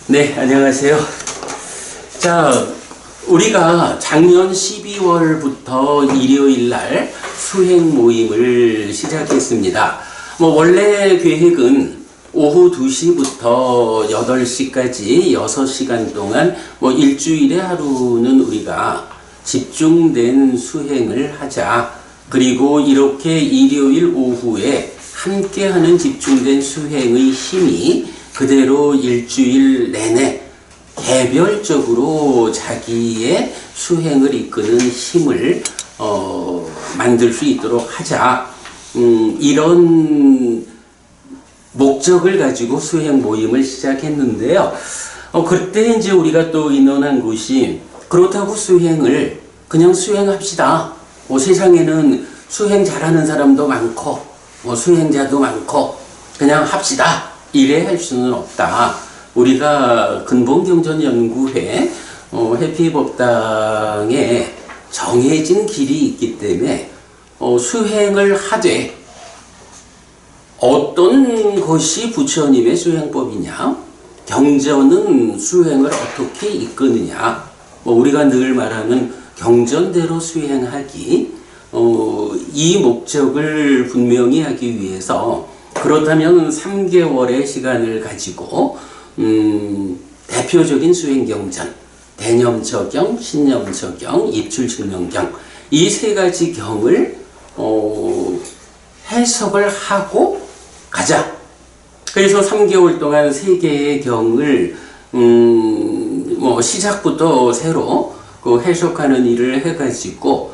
네, 안녕하세요. 자, 우리가 작년 12월부터 일요일 날 수행 모임을 시작했습니다. 원래 계획은 오후 2시부터 8시까지 6시간 동안 일주일에 하루는 우리가 집중된 수행을 하자. 그리고 이렇게 일요일 오후에 함께하는 집중된 수행의 힘이 그대로 일주일 내내 개별적으로 자기의 수행을 이끄는 힘을 만들 수 있도록 하자. 이런 목적을 가지고 수행 모임을 시작했는데요. 그때 이제 우리가 또 의논한 것이 그렇다고 수행을 그냥 수행합시다. 세상에는 수행 잘하는 사람도 많고 수행자도 많고 그냥 합시다. 이래 할 수는 없다. 우리가 근본경전연구회 해피법당에 정해진 길이 있기 때문에 수행을 하되 어떤 것이 부처님의 수행법이냐, 경전은 수행을 어떻게 이끄느냐, 우리가 늘 말하는 경전대로 수행하기, 이 목적을 분명히 하기 위해서 그렇다면 3개월의 시간을 가지고 대표적인 수행경전, 대념처경, 신념처경, 입출식념경 이 세 가지 경을 해석을 하고 가자. 그래서 3개월 동안 3개의 경을 시작부터 새로 해석하는 일을 해가지고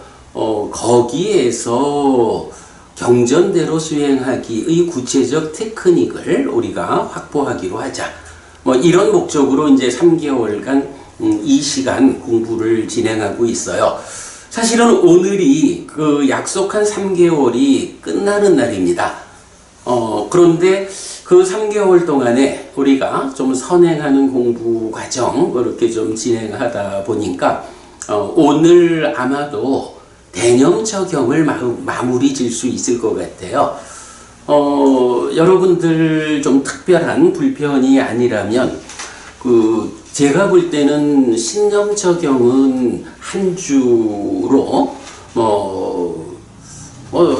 거기에서 경전대로 수행하기의 구체적 테크닉을 우리가 확보하기로 하자. 이런 목적으로 이제 3개월간 이 시간 공부를 진행하고 있어요. 사실은 오늘이 그 약속한 3개월이 끝나는 날입니다. 그런데 그 3개월 동안에 우리가 좀 선행하는 공부 과정 이렇게 좀 진행하다 보니까 오늘 아마도 대념처경을 마무리 질 수 있을 것 같아요. 여러분들 좀 특별한 불편이 아니라면 제가 볼 때는 신념처경은 한 주로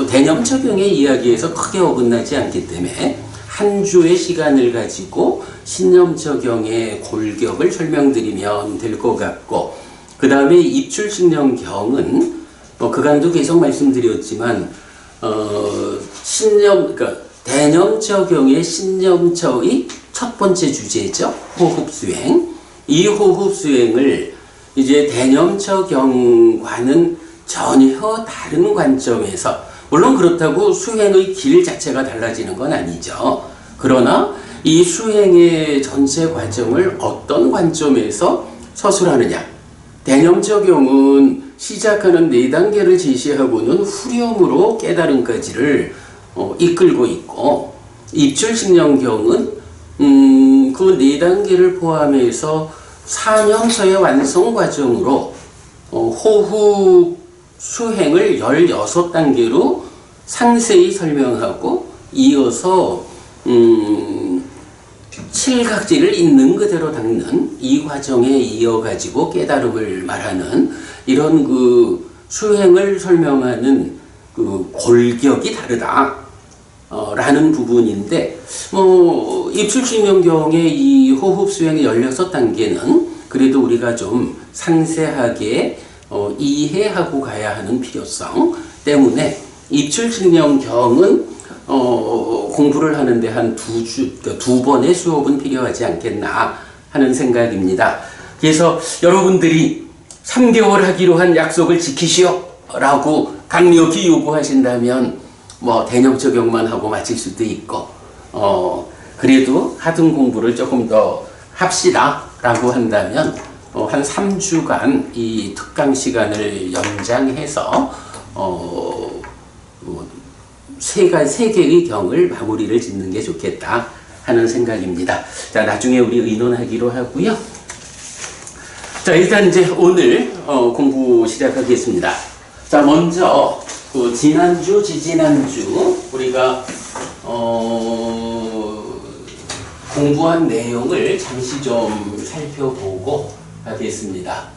대념처경의 이야기에서 크게 어긋나지 않기 때문에 한 주의 시간을 가지고 신념처경의 골격을 설명드리면 될 것 같고, 그 다음에 입출식념경은 그간도 계속 말씀드렸지만 그러니까 대념처경의 신념처의 첫 번째 주제죠. 호흡수행. 이 호흡수행을 이제 대념처경과는 전혀 다른 관점에서, 물론 그렇다고 수행의 길 자체가 달라지는 건 아니죠. 그러나 이 수행의 전체 과정을 어떤 관점에서 서술하느냐. 대념처경은 시작하는 4단계를 제시하고는 후렴으로 깨달음까지를 이끌고 있고, 입출식념경은 그 4단계를 포함해서 4년서의 완성 과정으로 호흡 수행을 16단계로 상세히 설명하고 이어서 칠각지를 있는 그대로 닦는 이 과정에 이어가지고 깨달음을 말하는 이런 수행을 설명하는 골격이 다르다. 라는 부분인데, 입출식념경의 이 호흡 수행의 16단계는 그래도 우리가 좀 상세하게 이해하고 가야 하는 필요성 때문에 입출식념경은 공부를 하는데 한 2번의 수업은 필요하지 않겠나 하는 생각입니다. 그래서 여러분들이 3개월 하기로 한 약속을 지키시오 라고 강력히 요구하신다면 대념처경만 하고 마칠 수도 있고, 그래도 하던 공부를 조금 더 합시다 라고 한다면 한 3주간 이 특강 시간을 연장해서 3개의 경을 마무리를 짓는 게 좋겠다 하는 생각입니다. 자, 나중에 우리 의논하기로 하고요. 자, 일단 이제 오늘 공부 시작하겠습니다. 자, 먼저 지난주, 지지난주 우리가 공부한 내용을 잠시 좀 살펴보고 하겠습니다.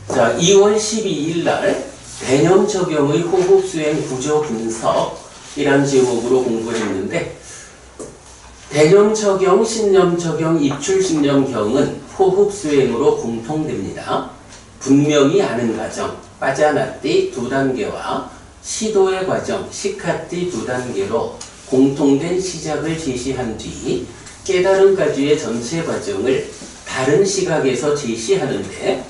자, 2월 12일 날 대념 적용의 호흡 수행 구조 분석이라는 제목으로 공부를 했는데, 대념 적용, 신념 적용, 입출 신념경은 호흡 수행으로 공통됩니다. 분명히 아는 과정, 빠자나띠 두 단계와 시도의 과정, 시카띠 두 단계로 공통된 시작을 제시한 뒤 깨달음까지의 전체 과정을 다른 시각에서 제시하는데,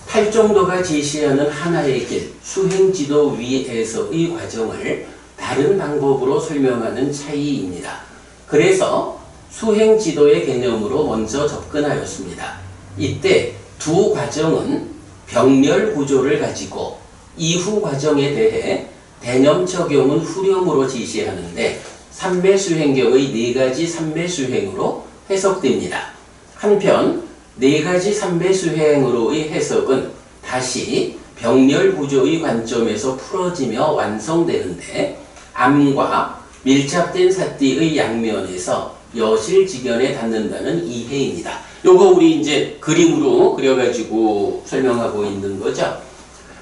팔정도가 제시하는 하나의 길, 수행지도 위에서의 과정을 다른 방법으로 설명하는 차이입니다. 그래서 수행지도의 개념으로 먼저 접근하였습니다. 이때 두 과정은 병렬 구조를 가지고 이후 과정에 대해 대념 적용은 후렴으로 제시하는데, 삼매수행경의 네 가지 삼매수행으로 해석됩니다. 한편 네 가지 삼매수행으로의 해석은 다시 병렬 구조의 관점에서 풀어지며 완성되는데, 암과 밀착된 사띠의 양면에서 여실직연에 닿는다는 이해입니다. 요거 우리 이제 그림으로 그려가지고 설명하고 있는 거죠.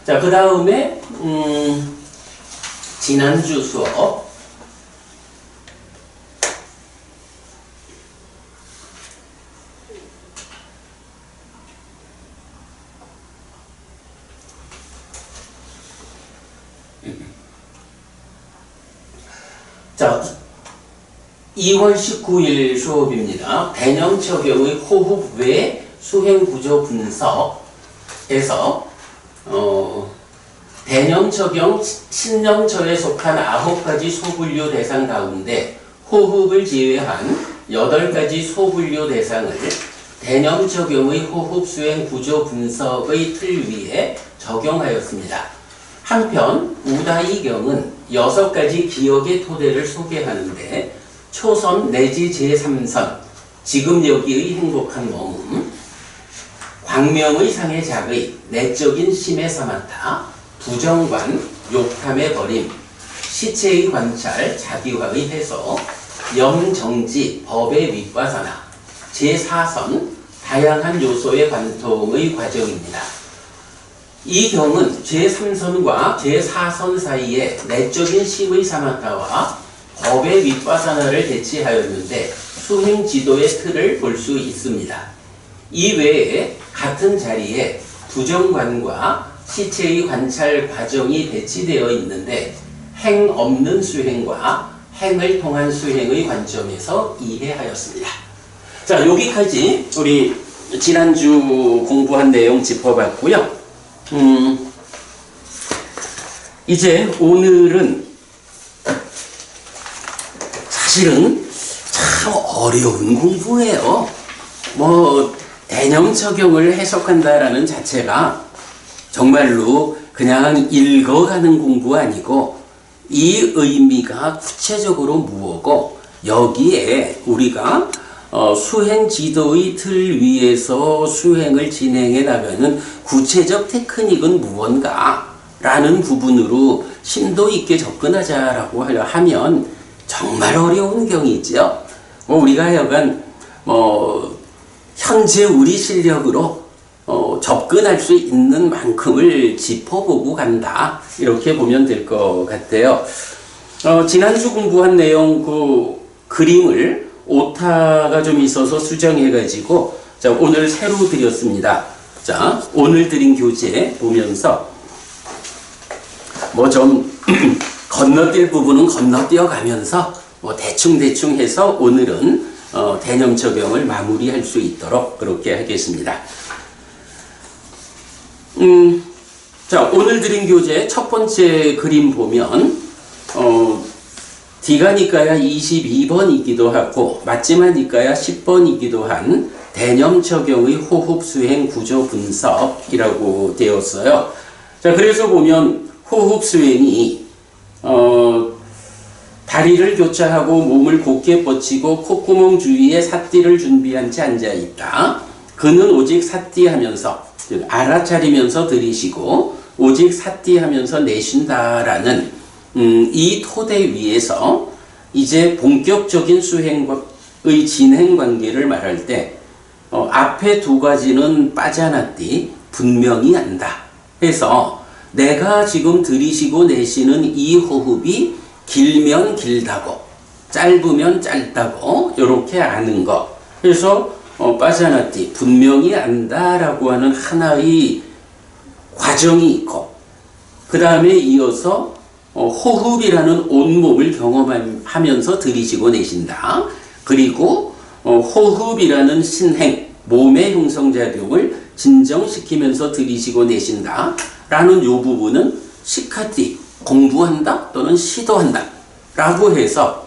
자, 그 다음에 지난주 수업 자, 2월 19일 수업입니다. 대념 적용의 호흡 외 수행 구조 분석에서 대념 적용 신념처에 속한 9가지 소분류 대상 가운데 호흡을 제외한 8가지 소분류 대상을 대념 적용의 호흡 수행 구조 분석의 틀 위에 적용하였습니다. 한편 우다이경은 6가지 기억의 토대를 소개하는데, 초선 내지 제3선, 지금 여기의 행복한 머문, 광명의 상의 작의 내적인 심의 사마타, 부정관, 욕탐의 버림, 시체의 관찰, 자기화의 해소, 염정지, 법의 윗바사나, 제4선, 다양한 요소의 관통의 과정입니다. 이 경은 제3선과 제4선 사이에 내적인 심의 사마타와 법의 윗바사나를 대치하였는데, 수행 지도의 틀을 볼 수 있습니다. 이 외에 같은 자리에 부정관과 시체의 관찰 과정이 배치되어 있는데, 행 없는 수행과 행을 통한 수행의 관점에서 이해하였습니다. 자, 여기까지 우리 지난주 공부한 내용 짚어봤고요. 이제 오늘은 사실은 참 어려운 공부예요. 대념 적용을 해석한다라는 자체가 정말로 그냥 읽어가는 공부 아니고, 이 의미가 구체적으로 무엇고, 여기에 우리가 수행 지도의 틀 위에서 수행을 진행해 나가는 구체적 테크닉은 무언가 라는 부분으로 심도 있게 접근하자라고 하면 정말 어려운 경이죠. 우리가 하여간 현재 우리 실력으로 접근할 수 있는 만큼을 짚어보고 간다, 이렇게 보면 될 것 같아요. 지난주 공부한 내용 그 그림을 오타가 좀 있어서 수정해가지고 자, 오늘 새로 드렸습니다. 자, 오늘 드린 교재 보면서 좀 건너뛸 부분은 건너뛰어 가면서 대충 해서 오늘은 대념 적용을 마무리할 수 있도록 그렇게 하겠습니다. 자, 오늘 드린 교재 첫 번째 그림 보면 디가니까야 22번이기도 하고 맞지마니까야 10번이기도 한 대념 적용의 호흡 수행 구조 분석이라고 되었어요. 자, 그래서 보면 호흡 수행이 다리를 교차하고 몸을 곧게 뻗치고 콧구멍 주위에 사띠를 준비한 채 앉아있다. 그는 오직 사띠하면서, 즉 알아차리면서 들이쉬고 오직 사띠하면서 내쉰다라는 이 토대 위에서 이제 본격적인 수행과 진행 관계를 말할 때 앞에 두 가지는 빠져나띠 분명히 안다 해서 내가 지금 들이쉬고 내쉬는 이 호흡이 길면 길다고 짧으면 짧다고 이렇게 아는 거. 그래서 빠져나띠 분명히 안다라고 하는 하나의 과정이 있고 그 다음에 이어서 호흡이라는 온몸을 경험하면서 들이쉬고 내쉰다. 그리고 호흡이라는 신행, 몸의 형성작용을 진정시키면서 들이쉬고 내쉰다. 라는 이 부분은 시카띠, 공부한다 또는 시도한다. 라고 해서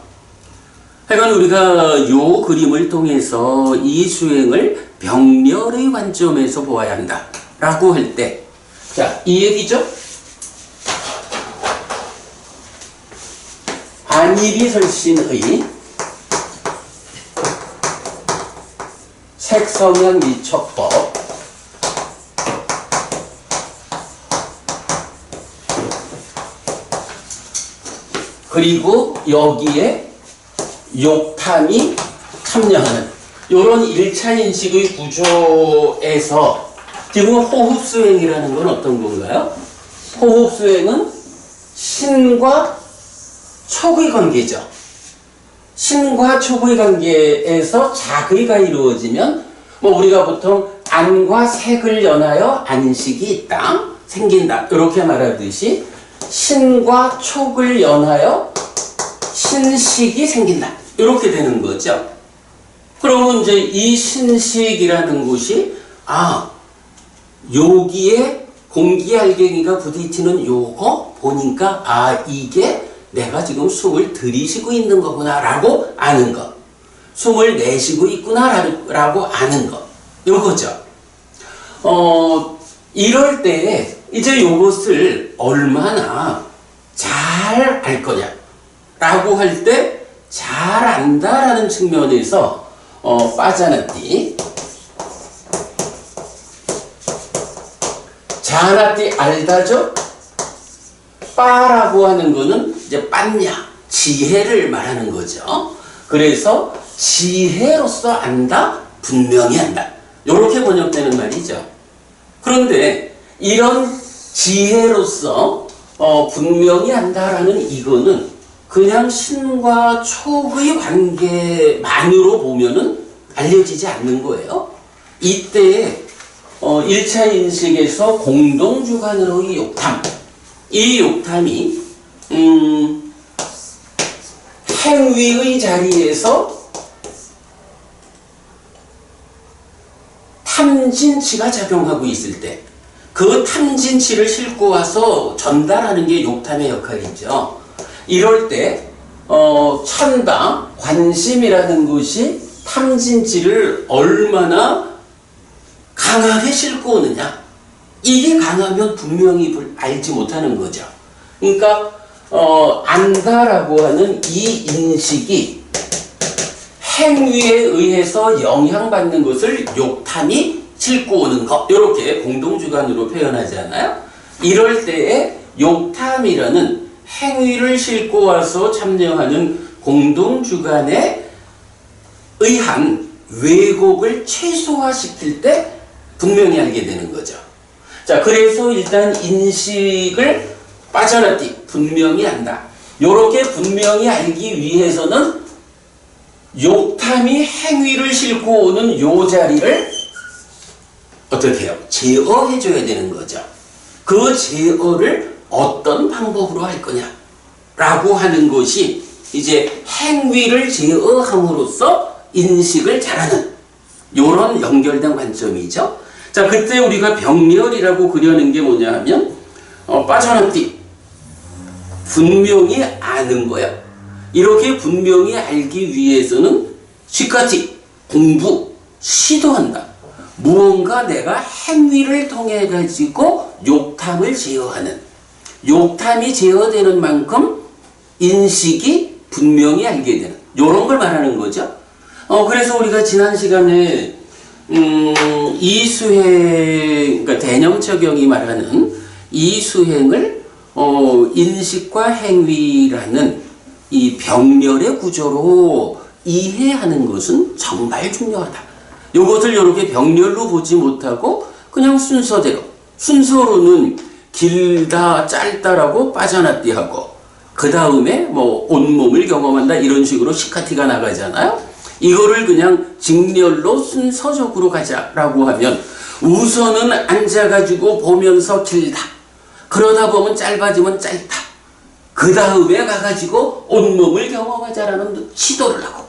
하여간 우리가 이 그림을 통해서 이 수행을 병렬의 관점에서 보아야 한다. 라고 할 때, 자, 이 얘기죠? 안이비설신의 색성향 미척법 그리고 여기에 욕탐이 참여하는 이런 1차 인식의 구조에서 지금 호흡수행이라는 건 어떤 건가요? 호흡수행은 신과 촉의 관계죠. 신과 촉의 관계에서 자의가 이루어지면 우리가 보통 안과 색을 연하여 안식이 있다, 생긴다 이렇게 말하듯이 신과 촉을 연하여 신식이 생긴다 이렇게 되는 거죠. 그러면 이제 이 신식이라는 것이 여기에 공기알갱이가 부딪히는 요거 보니까 이게 내가 지금 숨을 들이쉬고 있는 거구나 라고 아는 것, 숨을 내쉬고 있구나 라고 아는 것, 요거죠. 이럴 때 이제 요것을 얼마나 잘 알 거냐 라고 할 때 잘 안다라는 측면에서 빠자나띠 자나띠 알다죠? 빠라고 하는 거는 이제 빤냐, 지혜를 말하는 거죠. 그래서 지혜로서 안다, 분명히 안다. 이렇게 번역되는 말이죠. 그런데 이런 지혜로서 분명히 안다라는 이거는 그냥 신과 촉의 관계만으로 보면은 알려지지 않는 거예요. 이때 1차 인식에서 공동주관으로의 욕탐, 이 욕탐이 행위의 자리에서 탐진치가 작용하고 있을 때 그 탐진치를 싣고 와서 전달하는 게 욕탐의 역할이죠. 이럴 때 천당, 관심이라는 것이 탐진치를 얼마나 강하게 싣고 오느냐, 이게 강하면 분명히 알지 못하는 거죠. 그러니까 안다라고 하는 이 인식이 행위에 의해서 영향받는 것을 욕탐이 싣고 오는 것, 이렇게 공동주관으로 표현하잖아요. 이럴 때에 욕탐이라는 행위를 싣고 와서 참여하는 공동주관에 의한 왜곡을 최소화시킬 때 분명히 알게 되는 거죠. 자, 그래서 일단 인식을 빠져나띠 분명히 안다. 요렇게 분명히 알기 위해서는 욕탐이 행위를 싣고 오는 요 자리를 어떻게 해요? 제어해 줘야 되는 거죠. 그 제어를 어떤 방법으로 할 거냐 라고 하는 것이 이제 행위를 제어함으로써 인식을 잘하는 요런 연결된 관점이죠. 자, 그때 우리가 병렬이라고 그려낸 게 뭐냐 하면 빠져나띠 분명히 아는 거야. 이렇게 분명히 알기 위해서는 시까지 공부, 시도한다. 무언가 내가 행위를 통해 가지고 욕탐을 제어하는, 욕탐이 제어되는 만큼 인식이 분명히 알게 되는 요런 걸 말하는 거죠. 그래서 우리가 지난 시간에 이수행, 그러니까 대념적용이 말하는 이수행을 인식과 행위라는 이 병렬의 구조로 이해하는 것은 정말 중요하다. 이것을 이렇게 병렬로 보지 못하고 그냥 순서로는 길다 짧다라고 빠져나띠 하고 그 다음에 뭐 온몸을 경험한다 이런 식으로 시카티가 나가잖아요. 이거를 그냥 직렬로 순서적으로 가자라고 하면 우선은 앉아가지고 보면서 길다. 그러다 보면 짧아지면 짧다. 그 다음에 가가지고 온몸을 경험하자라는 시도를 하고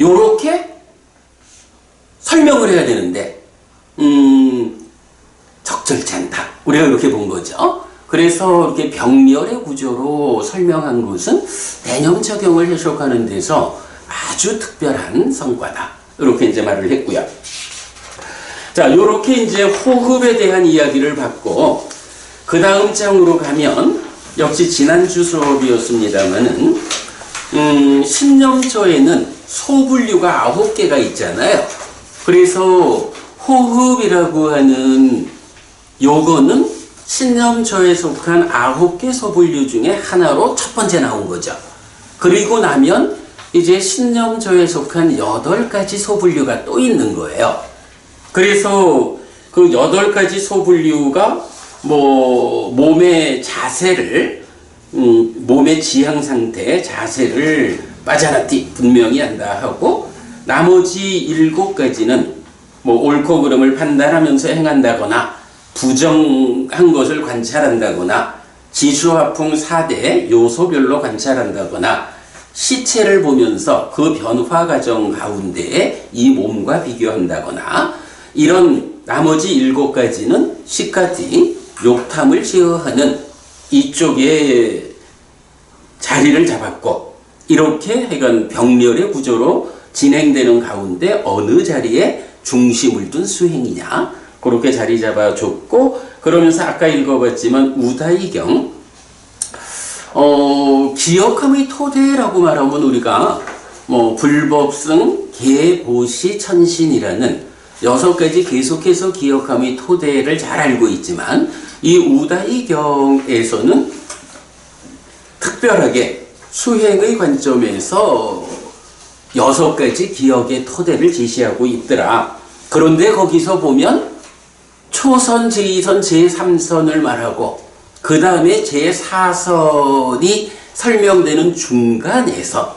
요렇게 설명을 해야 되는데 적절치 않다. 우리가 이렇게 본 거죠. 그래서 이렇게 병렬의 구조로 설명한 것은 대념 적용을 해석하는 데서 아주 특별한 성과다. 이렇게 이제 말을 했고요. 자, 요렇게 이제 호흡에 대한 이야기를 받고 그 다음 장으로 가면 역시 지난주 수업이었습니다만은 신념조에는 소분류가 9개가 있잖아요. 그래서 호흡이라고 하는 요거는 신념조에 속한 9개 소분류 중에 하나로 첫 번째 나온 거죠. 그리고 나면 이제 신념조에 속한 8가지 소분류가 또 있는 거예요. 그래서 그 8가지 소분류가 뭐 몸의 자세를 몸의 지향 상태 자세를 빠져나띠 분명히 한다 하고 나머지 7가지는 뭐 옳고 그름을 판단하면서 행한다거나 부정한 것을 관찰한다거나 지수화풍 4대 요소별로 관찰한다거나 시체를 보면서 그 변화 과정 가운데에 이 몸과 비교한다거나 이런 나머지 7가지는 시카티, 욕탐을 제어하는 이쪽에 자리를 잡았고 이렇게 하여간 병렬의 구조로 진행되는 가운데 어느 자리에 중심을 둔 수행이냐 그렇게 자리 잡아줬고 그러면서 아까 읽어봤지만 우다이경 기억함의 토대라고 말하면 우리가 뭐 불법승, 계보시, 천신이라는 6가지 계속해서 기억함의 토대를 잘 알고 있지만 이 우다이경에서는 특별하게 수행의 관점에서 6가지 기억의 토대를 제시하고 있더라. 그런데 거기서 보면 초선, 제2선, 제3선을 말하고 그 다음에 제4선이 설명되는 중간에서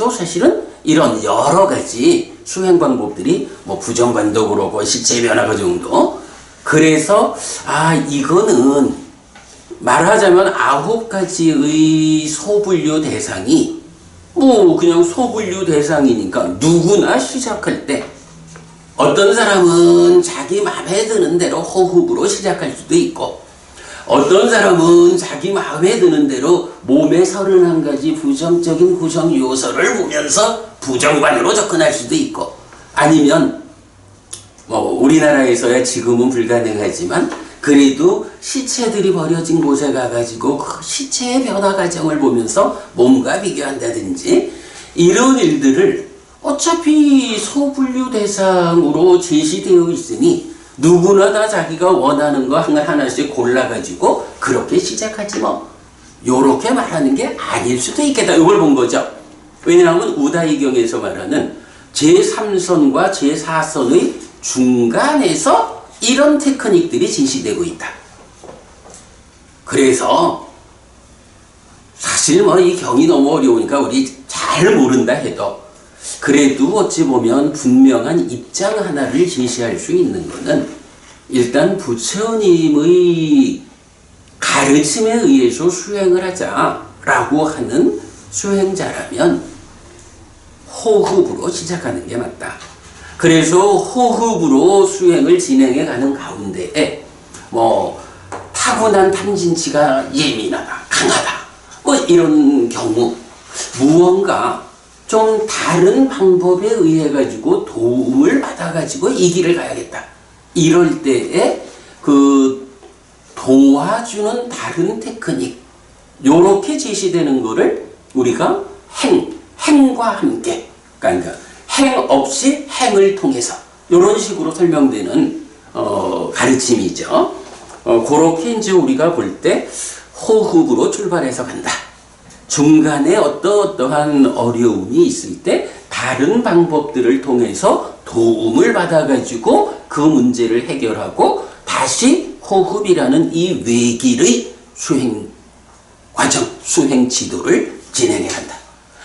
사실은 이런 여러 가지 수행 방법들이 뭐 부정관도 그렇고 시체 변화가 정도 그래서 이거는 말하자면 9가지의 소분류 대상이 뭐 그냥 소분류 대상이니까 누구나 시작할 때 어떤 사람은 자기 마음에 드는 대로 호흡으로 시작할 수도 있고 어떤 사람은 자기 마음에 드는 대로 몸의 31가지 부정적인 구성 요소를 보면서 부정관으로 접근할 수도 있고 아니면 뭐 우리나라에서야 지금은 불가능하지만 그래도 시체들이 버려진 곳에 가가지고 그 시체의 변화 과정을 보면서 몸과 비교한다든지 이런 일들을 어차피 소분류 대상으로 제시되어 있으니 누구나 다 자기가 원하는 거 하나씩 골라가지고 그렇게 시작하지 뭐 요렇게 말하는 게 아닐 수도 있겠다. 이걸 본 거죠. 왜냐하면 우다이경에서 말하는 제3선과 제4선의 중간에서 이런 테크닉들이 제시되고 있다. 그래서 사실 뭐 이 경이 너무 어려우니까 우리 잘 모른다 해도 그래도 어찌 보면 분명한 입장 하나를 제시할 수 있는 것은 일단 부처님의 가르침에 의해서 수행을 하자라고 하는 수행자라면 호흡으로 시작하는 게 맞다. 그래서 호흡으로 수행을 진행해 가는 가운데에 뭐 타고난 탐진치가 예민하다, 강하다 뭐 이런 경우 무언가 좀 다른 방법에 의해 가지고 도움을 받아 가지고 이 길을 가야겠다. 이럴 때에 그 도와주는 다른 테크닉 요렇게 제시되는 거를 우리가 행과 함께 그러니까 행 없이 행을 통해서 요런 식으로 설명되는 가르침이죠. 그렇게 이제 우리가 볼 때 호흡으로 출발해서 간다. 중간에 어떠한 어려움이 있을 때 다른 방법들을 통해서 도움을 받아가지고 그 문제를 해결하고 다시 호흡이라는 이 외길의 수행 과정, 수행 지도를 진행해야 한다.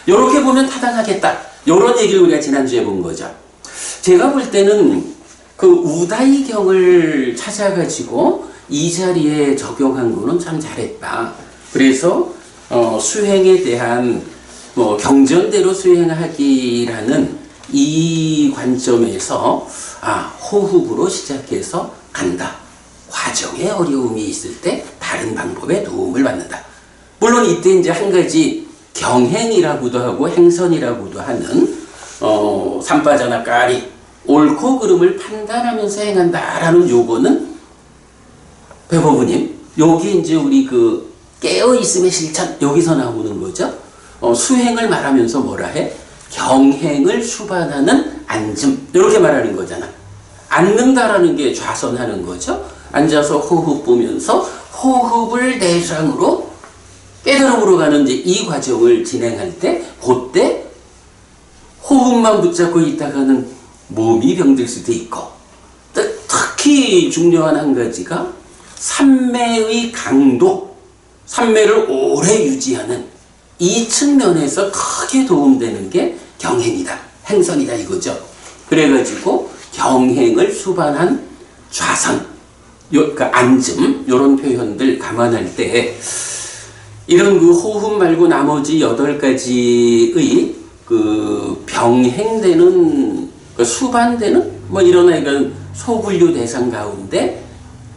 이렇게 보면 타당하겠다. 이런 얘기를 우리가 지난주에 본 거죠. 제가 볼 때는 그 우다이경을 찾아가지고 이 자리에 적용한 거는 참 잘했다. 그래서 수행에 대한 경전대로 수행하기라는 이 관점에서 호흡으로 시작해서 간다. 과정에 어려움이 있을 때 다른 방법에 도움을 받는다. 물론 이때 이제 한 가지 경행이라고도 하고 행선이라고도 하는 삼바자나 까리 옳고 그름을 판단하면서 행한다라는 요거는 배법부님 여기 이제 우리 그 깨어있음의 실천 여기서 나오는 거죠. 수행을 말하면서 뭐라 해? 경행을 수반하는 앉음 이렇게 말하는 거잖아. 앉는다라는 게 좌선하는 거죠. 앉아서 호흡 보면서 호흡을 대상으로 깨달음으로 가는 이제 이 과정을 진행할 때 그때 호흡만 붙잡고 있다가는 몸이 병들 수도 있고 특히 중요한 한 가지가 삼매의 강도, 삼매를 오래 유지하는 이 측면에서 크게 도움되는 게 경행이다, 행선이다 이거죠. 그래가지고 경행을 수반한 좌선, 그러니까 앉음 이런 표현들 감안할 때 이런 그 호흡 말고 나머지 8가지의 그 병행되는 그 수반되는 이런 소분류 대상 가운데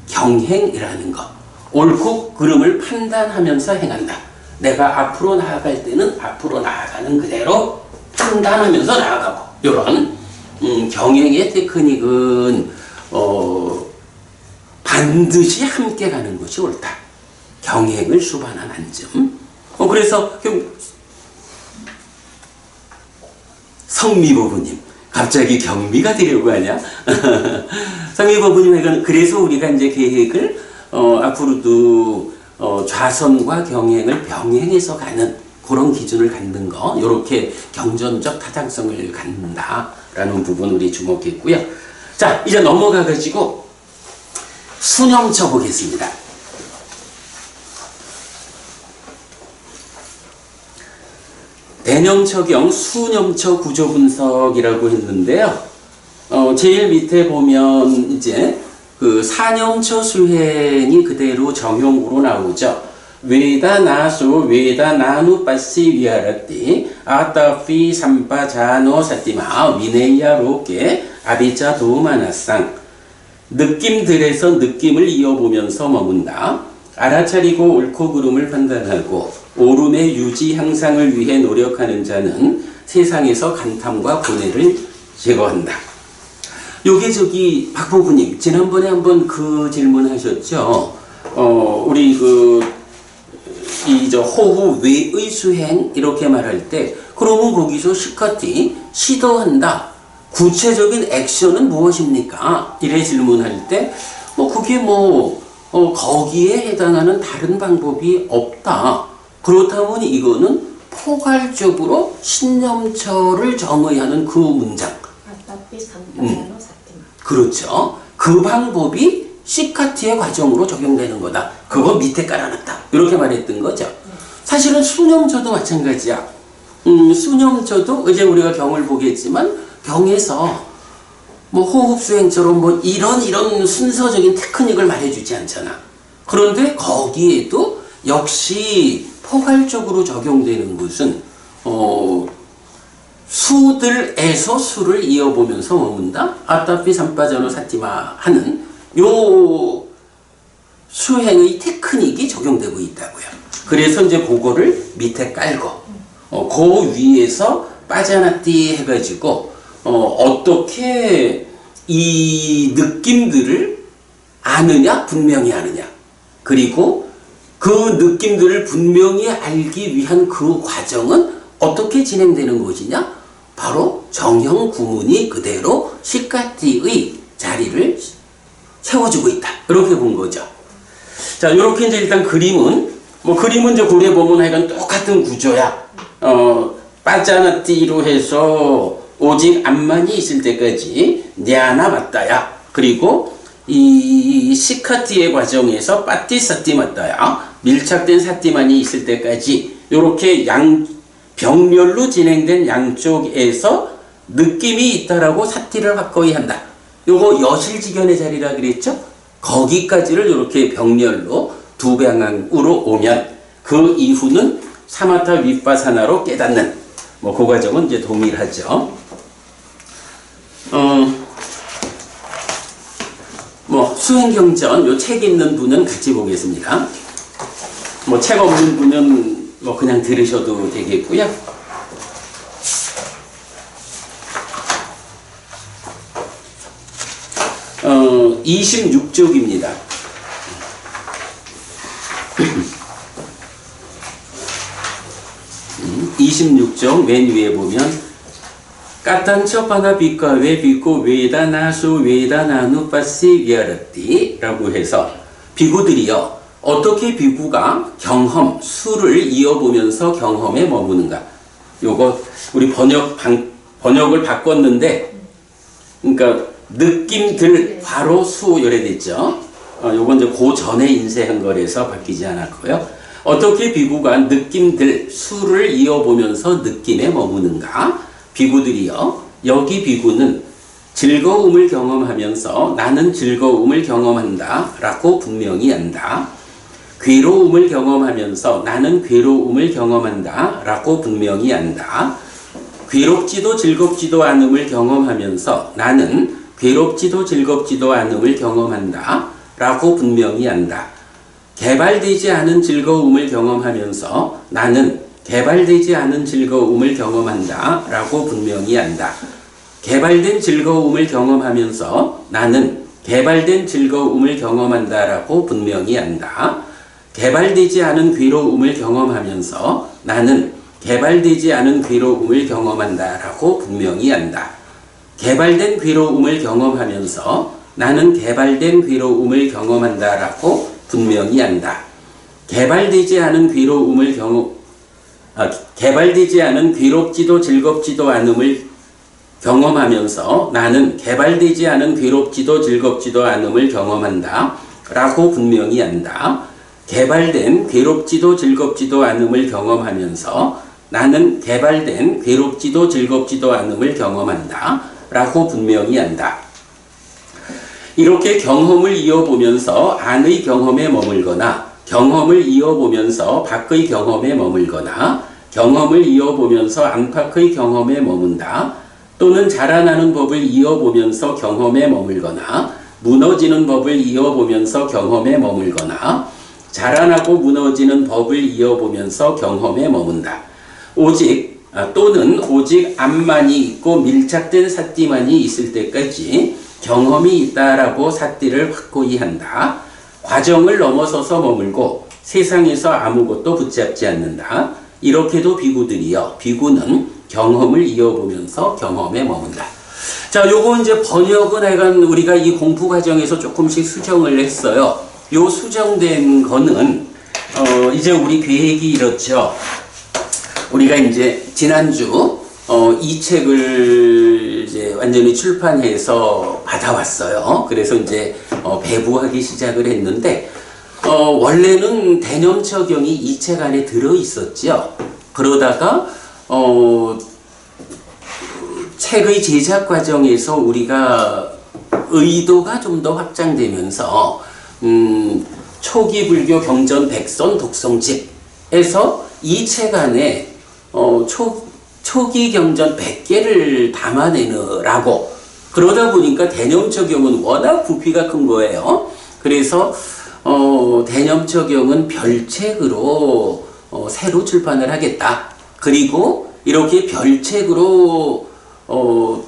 경행이라는 거 옳고 그름을 판단하면서 행한다. 내가 앞으로 나아갈 때는 앞으로 나아가는 그대로 판단하면서 나아가고 이런 경행의 테크닉은 반드시 함께 가는 것이 옳다. 경행을 수반한 앉음. 그래서 성미보부님 갑자기 경미가 되려고 하냐? 성미보부님 그래서 우리가 이제 계획을 앞으로도 좌선과 경행을 병행해서 가는 그런 기준을 갖는 거 이렇게 경전적 타당성을 갖는다라는 부분 우리 주목했고요. 자 이제 넘어가 가지고 수념쳐 보겠습니다. 대념처경 수념처 구조분석이라고 했는데요. 제일 밑에 보면 이제 그 사념처 수행이 그대로 정형으로 나오죠. 외다 나수 외다 나누 빠시 위아라띠 아따피 삼바자노 사띠마 위네야 로게 아비자 도마나상 느낌들에서 느낌을 이어보면서 머문다. 알아차리고 옳고 그름을 판단하고 옳음의 유지 향상을 위해 노력하는 자는 세상에서 간탐과 고뇌를 제거한다. 요게 박보부님 지난번에 한번 그 질문하셨죠. 우리 호흡 외의 수행 이렇게 말할 때 그러면 거기서 시카티 시도한다. 구체적인 액션은 무엇입니까? 이래 질문할 때 그게 거기에 해당하는 다른 방법이 없다. 그렇다면 이거는 포괄적으로 신념처를 정의하는 그 문장. 그렇죠. 그 방법이 시카티의 과정으로 적용되는 거다. 그거 밑에 깔아놨다. 이렇게 말했던 거죠. 사실은 수념처도 마찬가지야. 수념처도 이제 우리가 경을 보겠지만 경에서 호흡 수행처럼 이런 순서적인 테크닉을 말해주지 않잖아. 그런데 거기에도 역시 포괄적으로 적용되는 것은 수들에서 수를 이어보면서 머문다. 아따피 삼바자노 사티마 하는 요 수행의 테크닉이 적용되고 있다고요. 그래서 이제 그거를 밑에 깔고 그 위에서 빠자나띠 해가지고 어떻게 이 느낌들을 아느냐 분명히 아느냐 그리고 그 느낌들을 분명히 알기 위한 그 과정은 어떻게 진행되는 것이냐? 바로 정형 구문이 그대로 시카티의 자리를 채워주고 있다. 이렇게 본 거죠. 자, 이렇게 이제 일단 그림은 뭐 그림은 이제 고래 보면 하여간 똑같은 구조야. 빠짜나띠로 해서 오직 암만이 있을 때까지 냐나 맞다야. 그리고 이 시카띠의 과정에서 빠띠사띠 맞다야. 밀착된 사띠만이 있을 때까지 요렇게 병렬로 진행된 양쪽에서 느낌이 있다라고 사띠를 확고히 한다. 요거 여실지견의 자리라 그랬죠? 거기까지를 이렇게 병렬로 두 방향으로 오면 그 이후는 사마타 윗바사나로 깨닫는 뭐 그 과정은 이제 동일하죠. 뭐 수행경전 요 책 있는 분은 같이 보겠습니다. 뭐 책 없는 분은 뭐 그냥 들으셔도 되겠고요. 26쪽입니다. 26쪽 맨 위에 보면 까탄처파나 비과외 비고 외다나수 외다나누 빠시 위아르띠 라고 해서 비구들이요 어떻게 비구가 경험 수를 이어보면서 경험에 머무는가. 요거 우리 번역을 바꿨는데 그러니까 느낌들 바로 수 열애됐죠. 요건 이제 그 전에 인쇄한 거라서 바뀌지 않았고요. 어떻게 비구가 느낌들 수를 이어보면서 느낌에 머무는가. 비구들이요 여기 비구는 즐거움을 경험하면서 나는 즐거움을 경험한다 라고 분명히 한다. 괴로움을 경험하면서 나는 괴로움을 경험한다 라고 분명히 한다. 괴롭지도 즐겁지도 않음을 경험하면서 나는 괴롭지도 즐겁지도 않음을 경험한다 라고 분명히 한다. 개발되지 않은 즐거움을 경험하면서 나는 개발되지 않은 즐거움을 경험한다 라고 분명히 한다. 개발된 즐거움을 경험하면서 나는 개발된 즐거움을 경험한다 라고 분명히 한다. 개발되지 않은 괴로움을 경험하면서 나는 개발되지 않은 괴로움을 경험한다 라고 분명히 한다. 개발된 괴로움을 경험하면서 나는 개발된 괴로움을 경험한다 라고 분명히 한다. 개발되지 않은 개발되지 않은 괴롭지도 즐겁지도 않음을 경험하면서 나는 개발되지 않은 괴롭지도 즐겁지도 않음을 경험한다 라고 분명히 한다. 개발된 괴롭지도 즐겁지도 않음을 경험하면서 나는 개발된 괴롭지도 즐겁지도 않음을 경험한다 라고 분명히 한다. 이렇게 경험을 이어보면서 안의 경험에 머물거나 경험을 이어보면서 밖의 경험에 머물거나 경험을 이어보면서 안팎의 경험에 머문다. 또는 자라나는 법을 이어보면서 경험에 머물거나 무너지는 법을 이어보면서 경험에 머물거나 자라나고 무너지는 법을 이어보면서 경험에 머문다. 또는 오직 암만이 있고 밀착된 사띠만이 있을 때까지 경험이 있다라고 사띠를 확고히 한다. 과정을 넘어서서 머물고 세상에서 아무것도 붙잡지 않는다. 이렇게도 비구들이요. 비구는 경험을 이어보면서 경험에 머문다. 자, 요거 이제 번역은 하여간 우리가 이 공부 과정에서 조금씩 수정을 했어요. 요 수정된 거는 이제 우리 계획이 이렇죠. 우리가 이제 지난주 이 책을 이제 완전히 출판해서 받아왔어요. 그래서 이제 배부하기 시작을 했는데 원래는 대념처경이 이 책 안에 들어 있었죠. 그러다가 책의 제작 과정에서 우리가 의도가 좀 더 확장되면서 초기 불교 경전 백선 독성집에서 이 책 안에 초기 경전 100개를 담아내느라고 그러다 보니까 대념처경은 워낙 부피가 큰 거예요. 그래서 대념처경은 별책으로 새로 출판을 하겠다. 그리고 이렇게 별책으로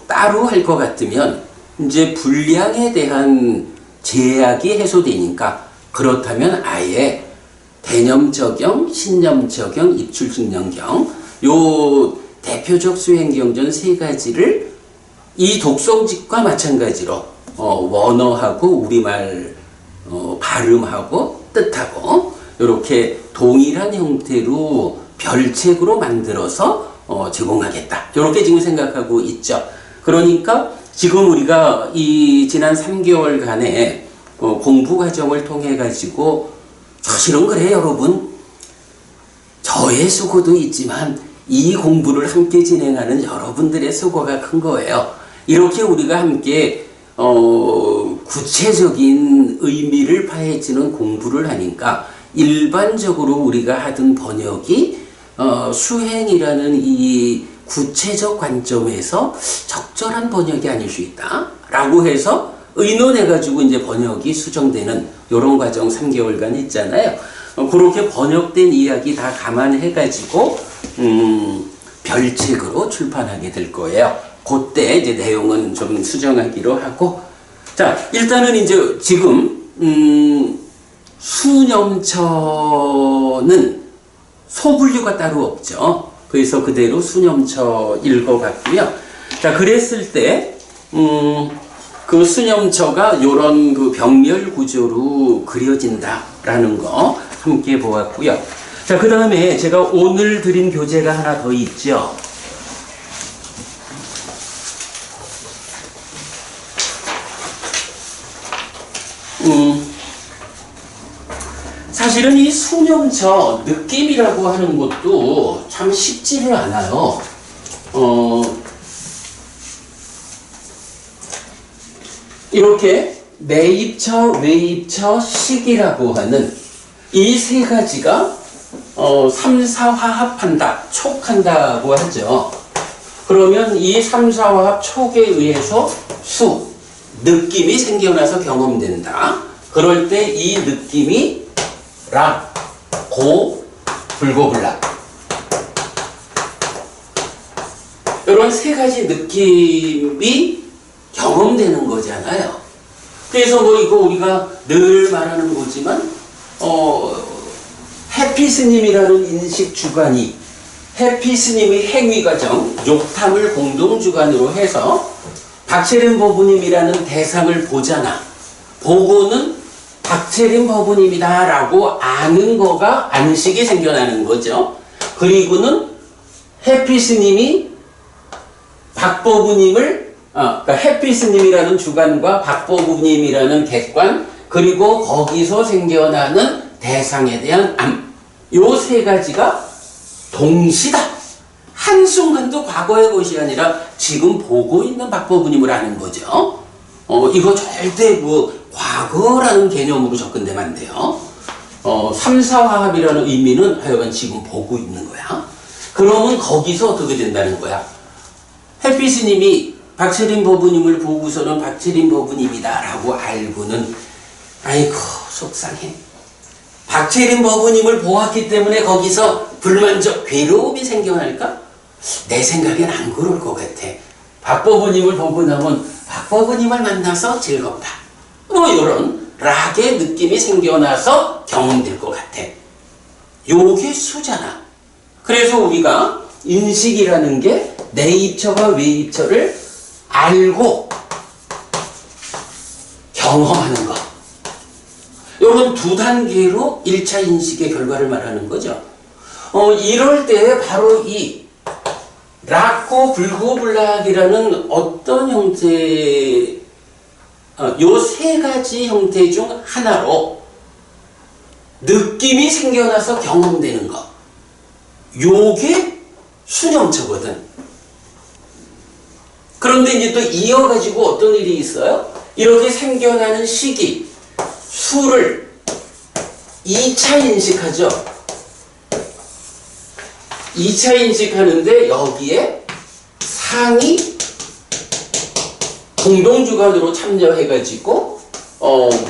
따로 할 것 같으면 이제 분량에 대한 제약이 해소되니까 그렇다면 아예 대념처경, 신념처경, 입출승념경 요 대표적 수행경전 세 가지를 이 독성집과 마찬가지로 원어하고 우리말 발음하고 뜻하고 이렇게 동일한 형태로 별책으로 만들어서 제공하겠다. 이렇게 지금 생각하고 있죠. 그러니까 지금 우리가 이 지난 3개월간의 공부 과정을 통해 가지고 사실은 그래요, 여러분. 저의 수고도 있지만 이 공부를 함께 진행하는 여러분들의 수고가 큰 거예요. 이렇게 우리가 함께 구체적인 의미를 파헤치는 공부를 하니까 일반적으로 우리가 하던 번역이 수행이라는 이 구체적 관점에서 적절한 번역이 아닐 수 있다 라고 해서 의논해가지고 이제 번역이 수정되는 이런 과정 3개월간 있잖아요. 그렇게 번역된 이야기 다 감안해가지고 별책으로 출판하게 될 거예요. 그때 이제 내용은 좀 수정하기로 하고, 자, 일단은 이제 지금 수념처는 소분류가 따로 없죠. 그래서 그대로 수념처 읽어봤고요. 자, 그랬을 때 그 수념처가 요런 그 병렬 구조로 그려진다라는 거 함께 보았고요. 자, 그 다음에 제가 오늘 드린 교재가 하나 더 있죠. 사실은 이 수념처 느낌이라고 하는 것도 참 쉽지를 않아요. 이렇게 내입처, 외입처, 식이라고 하는 이 세 가지가 3, 4화합한다, 촉한다고 하죠. 그러면 이 3, 4화합 촉에 의해서 느낌이 생겨나서 경험된다. 그럴 때 이 느낌이 락, 고, 불고불락 이런 세 가지 느낌이 경험되는 거잖아요. 그래서 뭐 이거 우리가 늘 말하는 거지만 해피스님이라는 인식 주관이 해피스님의 행위과정 욕탐을 공동주관으로 해서 박채림 법부님이라는 대상을 보잖아. 보고는 박채림 법부님이다 라고 아는 거가 안식이 생겨나는 거죠. 그리고는 해피스님이 박법부님을 그러니까 해피스님이라는 주관과 박법부님이라는 객관, 그리고 거기서 생겨나는 대상에 대한 암, 요 세 가지가 동시다. 한순간도 과거의 것이 아니라 지금 보고 있는 박법부님을 아는 거죠. 이거 절대 뭐 과거라는 개념으로 접근되면 안 돼요. 3, 4화합이라는 의미는 하여간 지금 보고 있는 거야. 그러면 거기서 어떻게 된다는 거야? 햇빛스님이 박채림 법부님을 보고서는 박채림 법부님이다 라고 알고는 아이고 속상해. 박채림 법부님을 보았기 때문에 거기서 불만족, 괴로움이 생겨날까? 내 생각엔 안 그럴 것 같아. 박법부님을 보고 나면 박법부님을 만나서 즐겁다. 뭐 이런 락의 느낌이 생겨나서 경험될 것 같아. 요게 수잖아. 그래서 우리가 인식이라는 게 내입처와 외입처를 알고 경험하는 것. 이런 두 단계로 1차 인식의 결과를 말하는 거죠. 이럴 때 바로 이 락고 불고불락이라는 어떤 형태, 요 세 가지 형태 중 하나로 느낌이 생겨나서 경험되는 것. 요게 수념처거든. 그런데 이제 또 이어가지고 어떤 일이 있어요? 이렇게 생겨나는 시기, 수를 2차 인식하죠. 2차 인식하는데 여기에 상이 공동주관으로 참여해가지고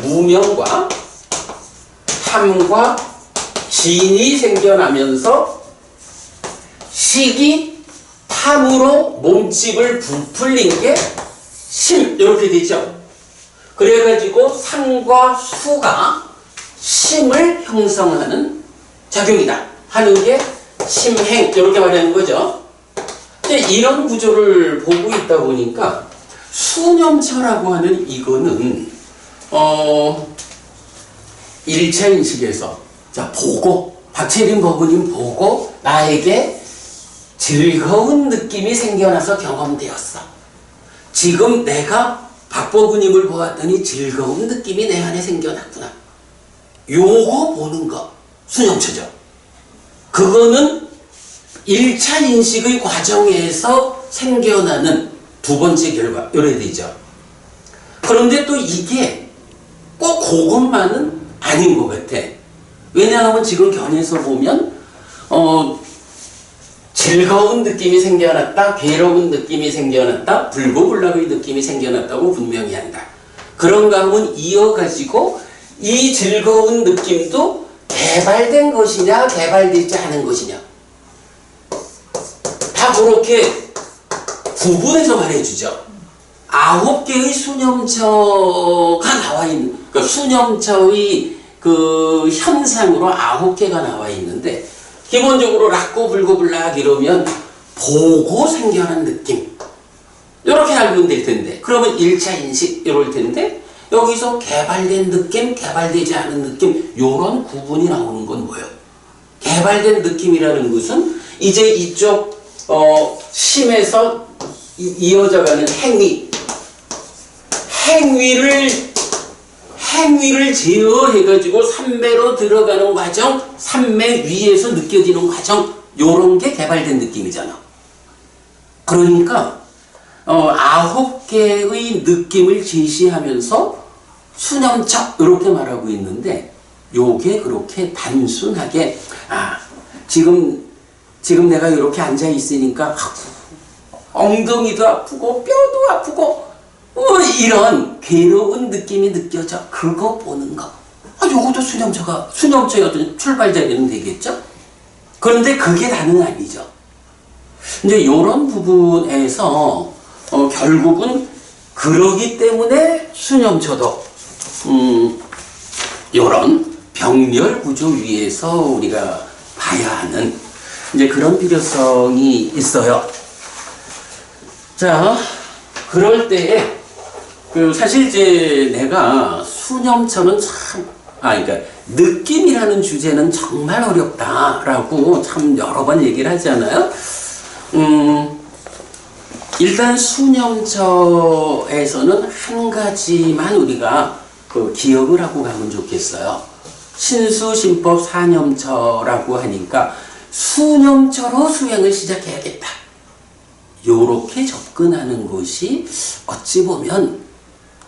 무명과 탐과 진이 생겨나면서 식이 탐으로 몸집을 부풀린 게 심, 이렇게 되죠. 그래가지고 상과 수가 심을 형성하는 작용이다 하는 게 심행, 이렇게 말하는 거죠. 근데 이런 구조를 보고 있다 보니까 수념처라고 하는 이거는 1차 인식에서 자, 보고, 박채린 법부님 보고 나에게 즐거운 느낌이 생겨나서 경험되었어. 지금 내가 박법부님을 보았더니 즐거운 느낌이 내 안에 생겨났구나. 요거 보는 거, 수념처죠. 그거는 1차 인식의 과정에서 생겨나는 두 번째 결과, 요래 되죠. 그런데 또 이게 꼭 그것만은 아닌 것 같아. 왜냐하면 지금 견해에서 보면 즐거운 느낌이 생겨났다, 괴로운 느낌이 생겨났다, 불고불락의 느낌이 생겨났다고 분명히 한다. 그런가 하면 이어가지고 이 즐거운 느낌도 개발된 것이냐 개발되지 않은 것이냐 다 그렇게 구분해서 말해주죠. 9개의 수념처가 나와 있는, 그러니까 수념처의 그 현상으로 9개가 나와 있는데, 기본적으로 락고불고불락 이러면 보고 생겨난 느낌, 이렇게 알면 될 텐데, 그러면 1차 인식 이럴 텐데, 여기서 개발된 느낌, 개발되지 않은 느낌, 요런 구분이 나오는 건 뭐예요? 개발된 느낌이라는 것은 이제 이쪽 심에서 이어져가는 행위를 제어해가지고 삼매로 들어가는 과정, 삼매 위에서 느껴지는 과정, 요런 게 개발된 느낌이잖아. 그러니까 9개의 느낌을 제시하면서 수념척 이렇게 말하고 있는데, 요게 그렇게 단순하게 지금 내가 이렇게 앉아 있으니까 엉덩이도 아프고 뼈도 아프고 이런 괴로운 느낌이 느껴져. 그거 보는 거. 요것도 수념처의 어떤 출발자리는 되겠죠? 그런데 그게 다는 아니죠. 이제 요런 부분에서 결국은 그러기 때문에 수념처도 요런 병렬 구조 위에서 우리가 봐야 하는 이제 그런 필요성이 있어요. 자, 그럴 때에 사실 이제 내가 수념처는 그러니까 느낌이라는 주제는 정말 어렵다라고 참 여러 번 얘기를 하잖아요. 일단 수념처에서는 한 가지만 우리가 기억을 하고 가면 좋겠어요. 신수신법 사념처라고 하니까 수념처로 수행을 시작해야겠다. 요렇게 접근하는 것이 어찌 보면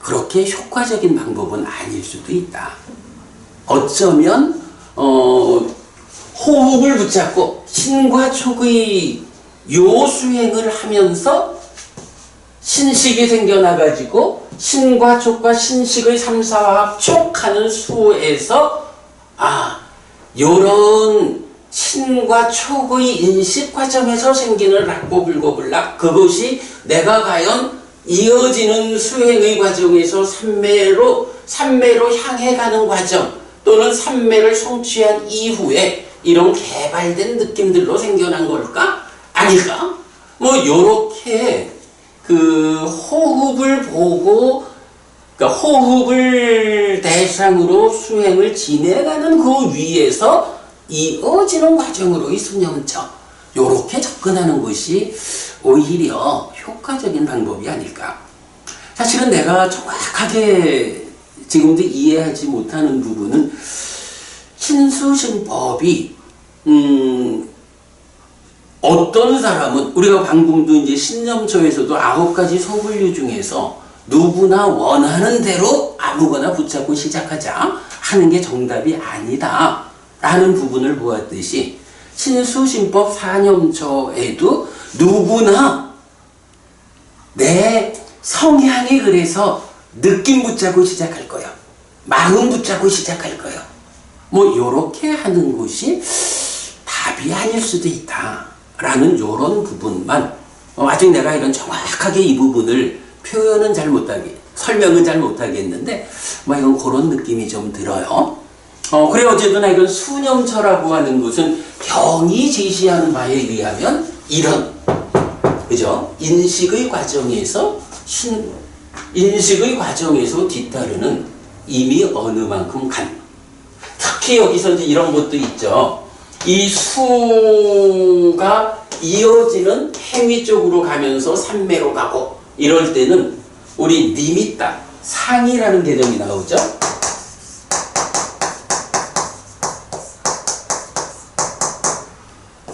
그렇게 효과적인 방법은 아닐 수도 있다. 어쩌면 호흡을 붙잡고 신과 촉의 요 수행을 하면서 신식이 생겨나가지고 신과 촉과 신식의 삼사화합 촉하는 수에서 요런 신과 촉의 인식 과정에서 생기는 락고불고불락, 그것이 내가 과연 이어지는 수행의 과정에서 삼매로 향해 가는 과정, 또는 삼매를 성취한 이후에 이런 개발된 느낌들로 생겨난 걸까? 아닐까? 요렇게 호흡을 보고, 그러니까 호흡을 대상으로 수행을 진행하는 그 위에서 이어지는 과정으로의 수념처, 요렇게 접근하는 것이 오히려 효과적인 방법이 아닐까. 사실은 내가 정확하게 지금도 이해하지 못하는 부분은 신수신법이 어떤 사람은, 우리가 방금도 이제 신념처에서도 9가지 소불류 중에서 누구나 원하는 대로 아무거나 붙잡고 시작하자 하는 게 정답이 아니다 라는 부분을 보았듯이, 신수신법 사념처에도 누구나 내 성향이 그래서 느낌 붙잡고 시작할 거야, 마음 붙잡고 시작할 거야, 요렇게 하는 것이 답이 아닐 수도 있다 라는 요런 부분만, 아직 내가 이런 정확하게 이 부분을 표현은 설명은 잘 못하겠는데 이건 그런 느낌이 좀 들어요. 그래, 어쨌든 이건 수념처라고 하는 것은 병이 제시하는 바에 의하면 이런, 그죠? 인식의 과정에서 뒤따르는 이미 어느 만큼 특히 여기서 이제 이런 것도 있죠. 이 수가 이어지는 행위 쪽으로 가면서 삼매로 가고 이럴 때는 우리 니미타, 상이라는 개념이 나오죠.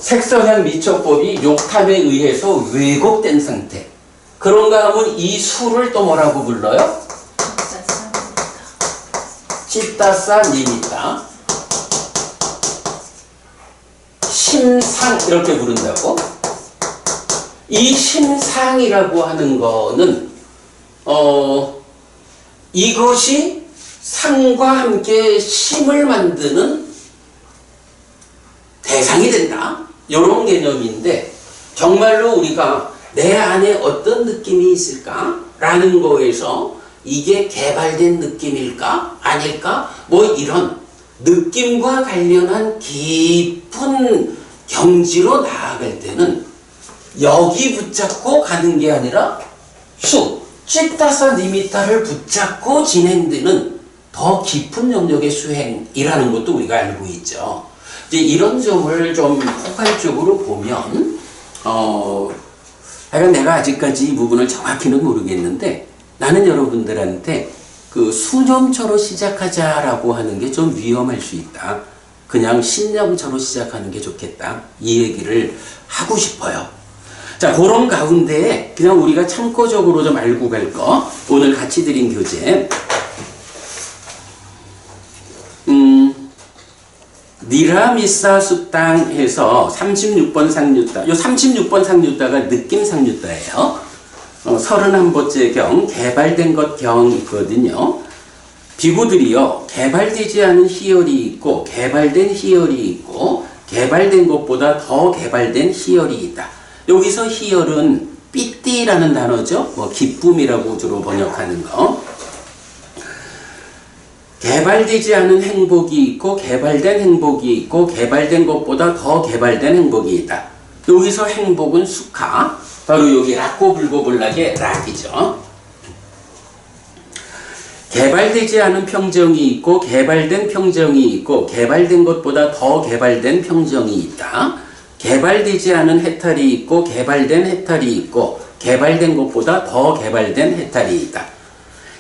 색선양 미처법이 욕탑에 의해서 왜곡된 상태. 그런가 하면 이 수를 또 뭐라고 불러요? 찌따사 니미타. 심상 이렇게 부른다고. 이 심상이라고 하는 거는 이것이 상과 함께 심을 만드는 대상이 된다. 이런 개념인데 정말로 우리가 내 안에 어떤 느낌이 있을까? 라는 거에서 이게 개발된 느낌일까? 아닐까? 뭐 이런 느낌과 관련한 깊은 경지로 나아갈 때는 여기 붙잡고 가는 게 아니라 찌따사 니미타를 붙잡고 진행되는 더 깊은 영역의 수행이라는 것도 우리가 알고 있죠. 이제 이런 점을 좀 포괄적으로 보면 내가 아직까지 이 부분을 정확히는 모르겠는데 나는 여러분들한테 그 수념처로 시작하자라고 하는 게 좀 위험할 수 있다. 그냥 신념처로 시작하는 게 좋겠다. 이 얘기를 하고 싶어요. 자, 그런 가운데에 그냥 우리가 참고적으로 좀 알고 갈 거. 오늘 같이 드린 교재. 니라미사 수땅에서 36번 상류따. 요 36번 상류따가 느낌 상류따예요. 31번째 경, 개발된 것 경 있거든요. 비구들이요, 개발되지 않은 희열이 있고, 개발된 희열이 있고, 개발된 것보다 더 개발된 희열이 있다. 여기서 희열은 삐띠라는 단어죠. 뭐 기쁨이라고 주로 번역하는 거. 개발되지 않은 행복이 있고, 개발된 행복이 있고, 개발된 것보다 더 개발된 행복이 있다. 여기서 행복은 수카. 바로 여기 락고 불고불락의 락이죠. 개발되지 않은 평정이 있고 개발된 평정이 있고 개발된 것보다 더 개발된 평정이 있다. 개발되지 않은 해탈이 있고 개발된 해탈이 있고 개발된 것보다 더 개발된 해탈이 있다.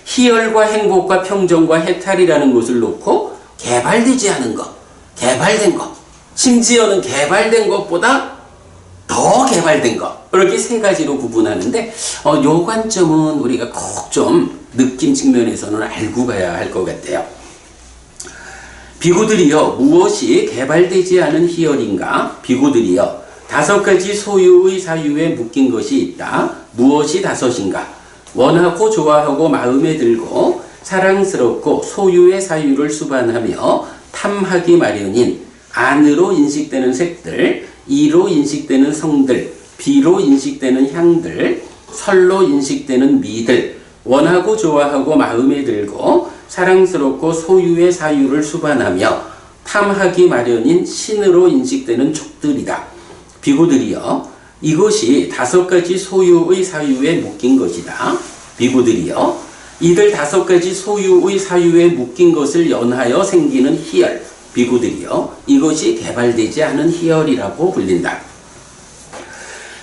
희열과 행복과 평정과 해탈이라는 것을 놓고 개발되지 않은 것, 개발된 것, 심지어는 개발된 것보다 더 개발된 것, 이렇게 세 가지로 구분하는데 요 관점은 우리가 꼭 좀 느낌 측면에서는 알고 가야 할 것 같아요. 비구들이여, 무엇이 개발되지 않은 희열인가? 비구들이여, 5가지 소유의 사유에 묶인 것이 있다. 무엇이 5인가? 원하고 좋아하고 마음에 들고 사랑스럽고 소유의 사유를 수반하며 탐하기 마련인 안으로 인식되는 색들, 이로 인식되는 성들, 비로 인식되는 향들, 설로 인식되는 미들, 원하고 좋아하고 마음에 들고 사랑스럽고 소유의 사유를 수반하며 탐하기 마련인 신으로 인식되는 촉들이다. 비구들이여, 이것이 5가지 소유의 사유에 묶인 것이다. 비구들이여, 이들 5가지 소유의 사유에 묶인 것을 연하여 생기는 희열, 비구들이여, 이것이 개발되지 않은 희열이라고 불린다.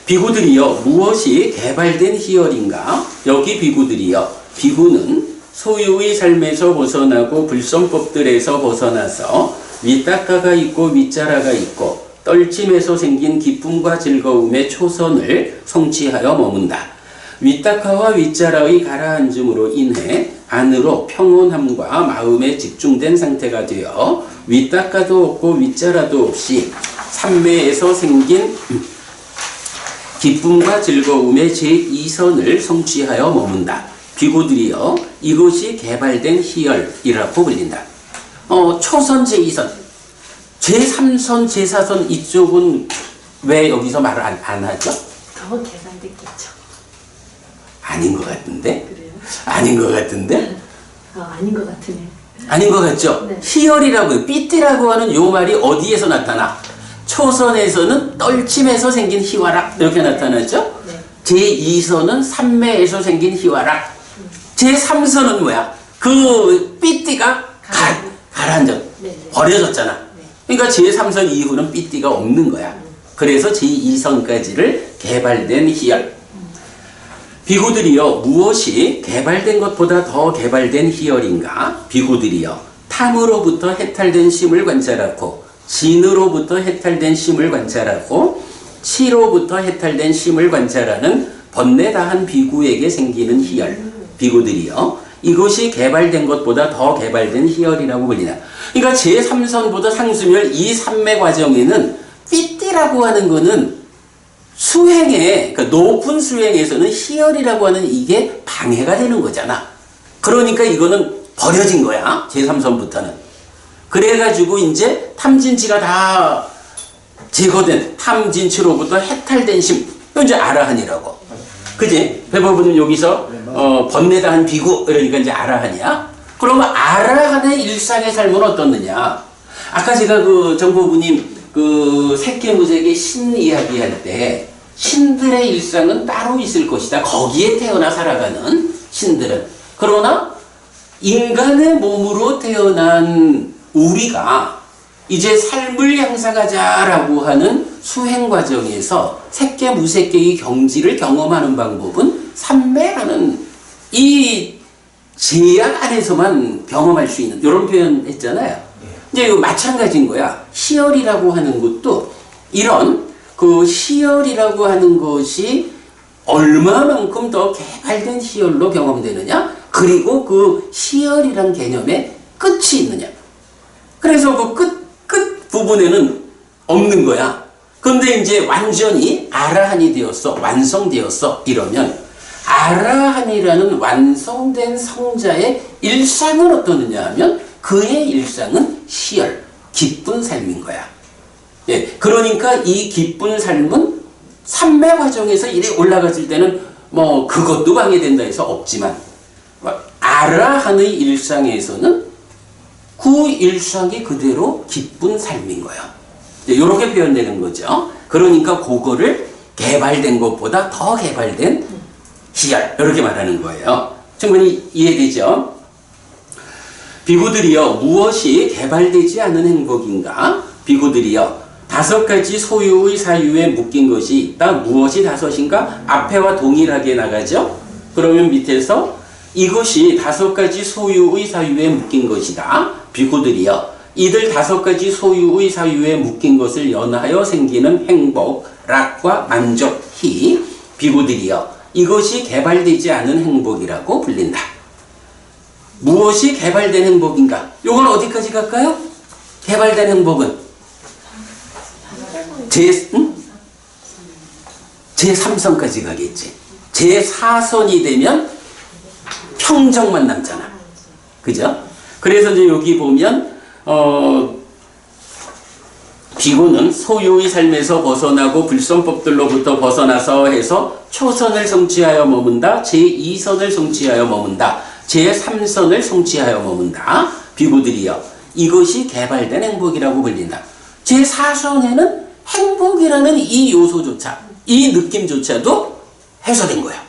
비구들이여, 무엇이 개발된 희열인가? 여기 비구들이여, 비구는 소유의 삶에서 벗어나고 불성법들에서 벗어나서 윗닦아가 있고 윗자라가 있고 떨침에서 생긴 기쁨과 즐거움의 초선을 성취하여 머문다. 윗닦아와 윗자라의 가라앉음으로 인해 안으로 평온함과 마음에 집중된 상태가 되어 윗닦아도 없고 윗자라도 없이 삼매에서 생긴 기쁨과 즐거움의 제2선을 성취하여 머문다. 비구들이여, 이것이 개발된 희열이라고 불린다. 초선 제2선, 제3선, 제4선 이쪽은 왜 여기서 말을 안 하죠? 더 개발됐겠죠. 아닌 것 같은데? 그래요? 아닌 것 같은데? 아닌 것 같으네. 아닌 것 같죠? 네. 희열이라고, 삐띠라고 하는 요 말이 어디에서 나타나? 초선에서는 떨침에서 생긴 희화락 이렇게 나타나죠? 네. 제2선은 삼매에서 생긴 희화락. 제3선은 뭐야? 그 삐띠가 가라앉아 네. 버려졌잖아. 네. 그러니까 제3선 이후는 삐띠가 없는 거야. 그래서 제2선까지를 개발된 희열. 비구들이여 무엇이 개발된 것보다 더 개발된 희열인가? 비구들이여 탐으로부터 해탈된 심을 관찰하고 진으로부터 해탈된 심을 관찰하고 치로부터 해탈된 심을 관찰하는 번뇌다한 비구에게 생기는 희열. 비구들이여 이것이 개발된 것보다 더 개발된 희열이라고 불리나. 그러니까 제3선보다 상수멸 이 삼매 과정에는 삐띠라고 하는 거는 수행에, 그러니까 높은 수행에서는 희열이라고 하는 이게 방해가 되는 거잖아. 그러니까 이거는 버려진 거야. 제3선부터는. 그래가지고 이제 탐진치가 다 제거된 탐진치로부터 해탈된 심. 이건 이제 아라한이라고. 그지? 배법은 여기서 번뇌다한 비구 이러니까 이제 아라한이야. 그러면 아라한의 일상의 삶은 어떻느냐? 아까 제가 그 정보부님 그 색계무색의 신 이야기할 때 신들의 일상은 따로 있을 것이다. 거기에 태어나 살아가는 신들은. 그러나 인간의 몸으로 태어난 우리가 이제 삶을 향상하자라고 하는 수행 과정에서 색계무색계의 경지를 경험하는 방법은 삼매라는 이 제약 안에서만 경험할 수 있는 이런 표현 했잖아요. 이제 이거 마찬가지인 거야. 희열이라고 하는 것도 이런 그 희열이라고 하는 것이 얼마만큼 더 개발된 희열로 경험되느냐? 그리고 그 희열이란 개념에 끝이 있느냐? 그래서 그 끝 부분에는 없는 거야. 근데 이제 완전히 아라한이 되었어. 완성되었어. 이러면 아라한이라는 완성된 성자의 일상은 어떠느냐 하면 그의 일상은 희열, 기쁜 삶인 거야. 예, 그러니까 이 기쁜 삶은 삼매 과정에서 이래 올라갔을 때는 뭐 그것도 방해된다 해서 없지만 아라한의 일상에서는 그 일상이 그대로 기쁜 삶인 거야. 이렇게 표현되는 거죠. 그러니까 그거를 개발된 것보다 더 개발된 희열 이렇게 말하는 거예요. 충분히 이해되죠? 비구들이여 무엇이 개발되지 않은 행복인가? 비구들이여 5가지 소유의 사유에 묶인 것이 있다. 무엇이 5인가? 앞에와 동일하게 나가죠. 그러면 밑에서 이것이 5가지 소유의 사유에 묶인 것이다. 비구들이여 이들 5가지 소유의 사유에 묶인 것을 연하여 생기는 행복, 락과 만족, 희. 비구들이여 이것이 개발되지 않은 행복이라고 불린다. 무엇이 개발된 행복인가? 요건 어디까지 갈까요? 개발된 행복은 제3선까지 가겠지. 제4선이 되면 평정만 남잖아. 그죠? 그래서 이제 여기 보면 비구는 소유의 삶에서 벗어나고 불성법들로부터 벗어나서 해서 초선을 성취하여 머문다. 제2선을 성취하여 머문다. 제3선을 성취하여 머문다. 비구들이여 이것이 개발된 행복이라고 불린다. 제4선에는 행복이라는 이 요소조차 이 느낌조차도 해소된 거야.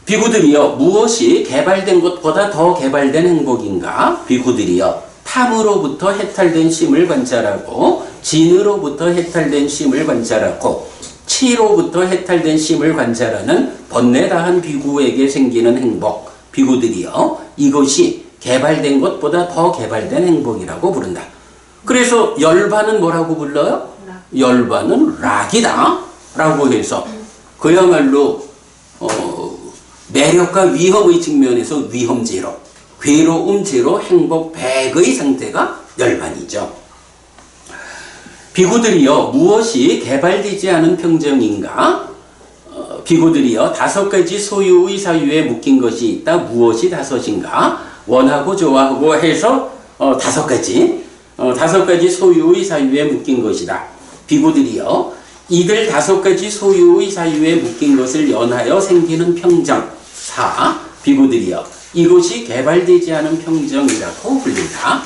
비구들이여 무엇이 개발된 것보다 더 개발된 행복인가? 비구들이여 탐으로부터 해탈된 심을 관찰하고 진으로부터 해탈된 심을 관찰하고 치로부터 해탈된 심을 관찰하는 번뇌다한 비구에게 생기는 행복. 비구들이여 이것이 개발된 것보다 더 개발된 행복이라고 부른다. 그래서 열반은 뭐라고 불러요? 열반은 락이다 라고 해서 그야말로 매력과 위험의 측면에서 위험 제로, 괴로움 제로, 행복 100의 상태가 열반이죠. 비구들이여 무엇이 개발되지 않은 평정인가? 비구들이여 5가지 소유의 사유에 묶인 것이 있다. 무엇이 5인가? 원하고 좋아하고 해서 5가지 5가지 소유의 사유에 묶인 것이다. 비구들이여 이들 5가지 소유의 사유에 묶인 것을 연하여 생기는 평정. 4. 비구들이여 이것이 개발되지 않은 평정이라고 불린다.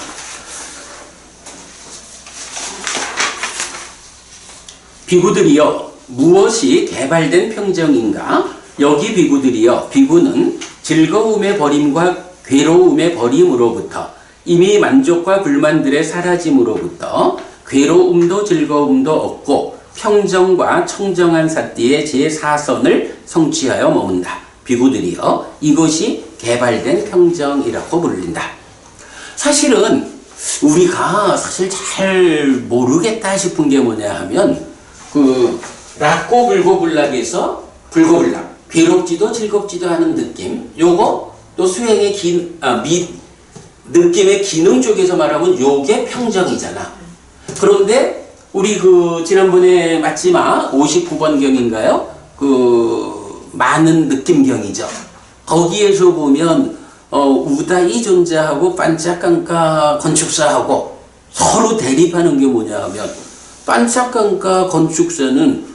비구들이여 무엇이 개발된 평정인가? 여기 비구들이여 비구는 즐거움의 버림과 괴로움의 버림으로부터 이미 만족과 불만들의 사라짐으로부터 괴로움도 즐거움도 없고 평정과 청정한 사띠의 제4선을 성취하여 머문다. 비구들이여 이것이 개발된 평정이라고 불린다. 사실은 우리가 사실 잘 모르겠다 싶은 게 뭐냐 하면 그 락고 불고불락에서 불고불락 괴롭지도 즐겁지도 않은 느낌 요거 또 수행의 느낌의 기능 쪽에서 말하면 요게 평정이잖아. 그런데 우리 그 지난번에 맞지마 59번 경인가요? 그 많은 느낌경이죠. 거기에서 보면 우다이 존재하고 반짝깜까 건축사하고 서로 대립하는 게 뭐냐 하면 반짝깜까 건축사는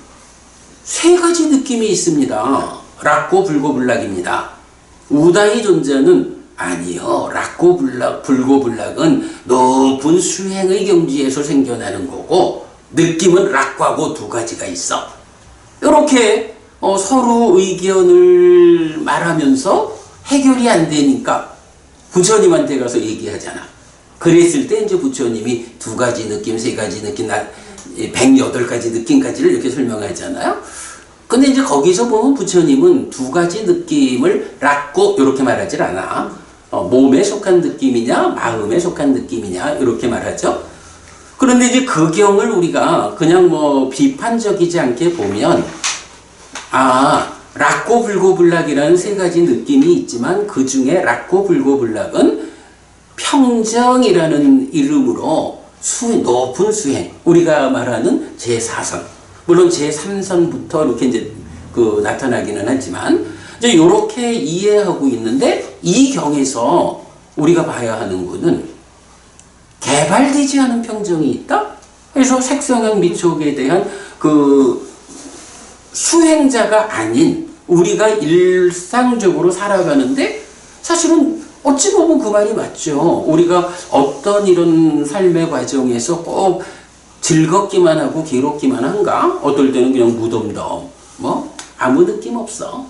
세 가지 느낌이 있습니다. 락고 불고불락입니다. 우다이 존재는 아니요. 락고 불고불락은 높은 수행의 경지에서 생겨나는 거고 느낌은 락과고 두 가지가 있어. 이렇게 서로 의견을 말하면서 해결이 안 되니까 부처님한테 가서 얘기하잖아. 그랬을 때 이제 부처님이 두 가지 느낌, 세 가지 느낌, 108가지 느낌까지를 이렇게 설명하잖아요. 근데 이제 거기서 보면 부처님은 두 가지 느낌을 락고 이렇게 말하질 않아. 몸에 속한 느낌이냐, 마음에 속한 느낌이냐 이렇게 말하죠. 그런데 이제 그 경을 우리가 그냥 뭐 비판적이지 않게 보면 락고 불고불락이라는 세 가지 느낌이 있지만 그 중에 락고 불고불락은 평정이라는 이름으로 높은 수행, 우리가 말하는 제4선, 물론 제3선부터 이렇게 이제 나타나기는 하지만 이제 이렇게 이해하고 있는데 이 경에서 우리가 봐야 하는 것은 개발되지 않은 평정이 있다. 그래서 색성형 미촉에 대한 그 수행자가 아닌 우리가 일상적으로 살아가는데 사실은 어찌 보면 그 말이 맞죠. 우리가 어떤 이런 삶의 과정에서 꼭 즐겁기만 하고 괴롭기만 한가? 어떨 때는 그냥 무덤덤, 아무 느낌 없어.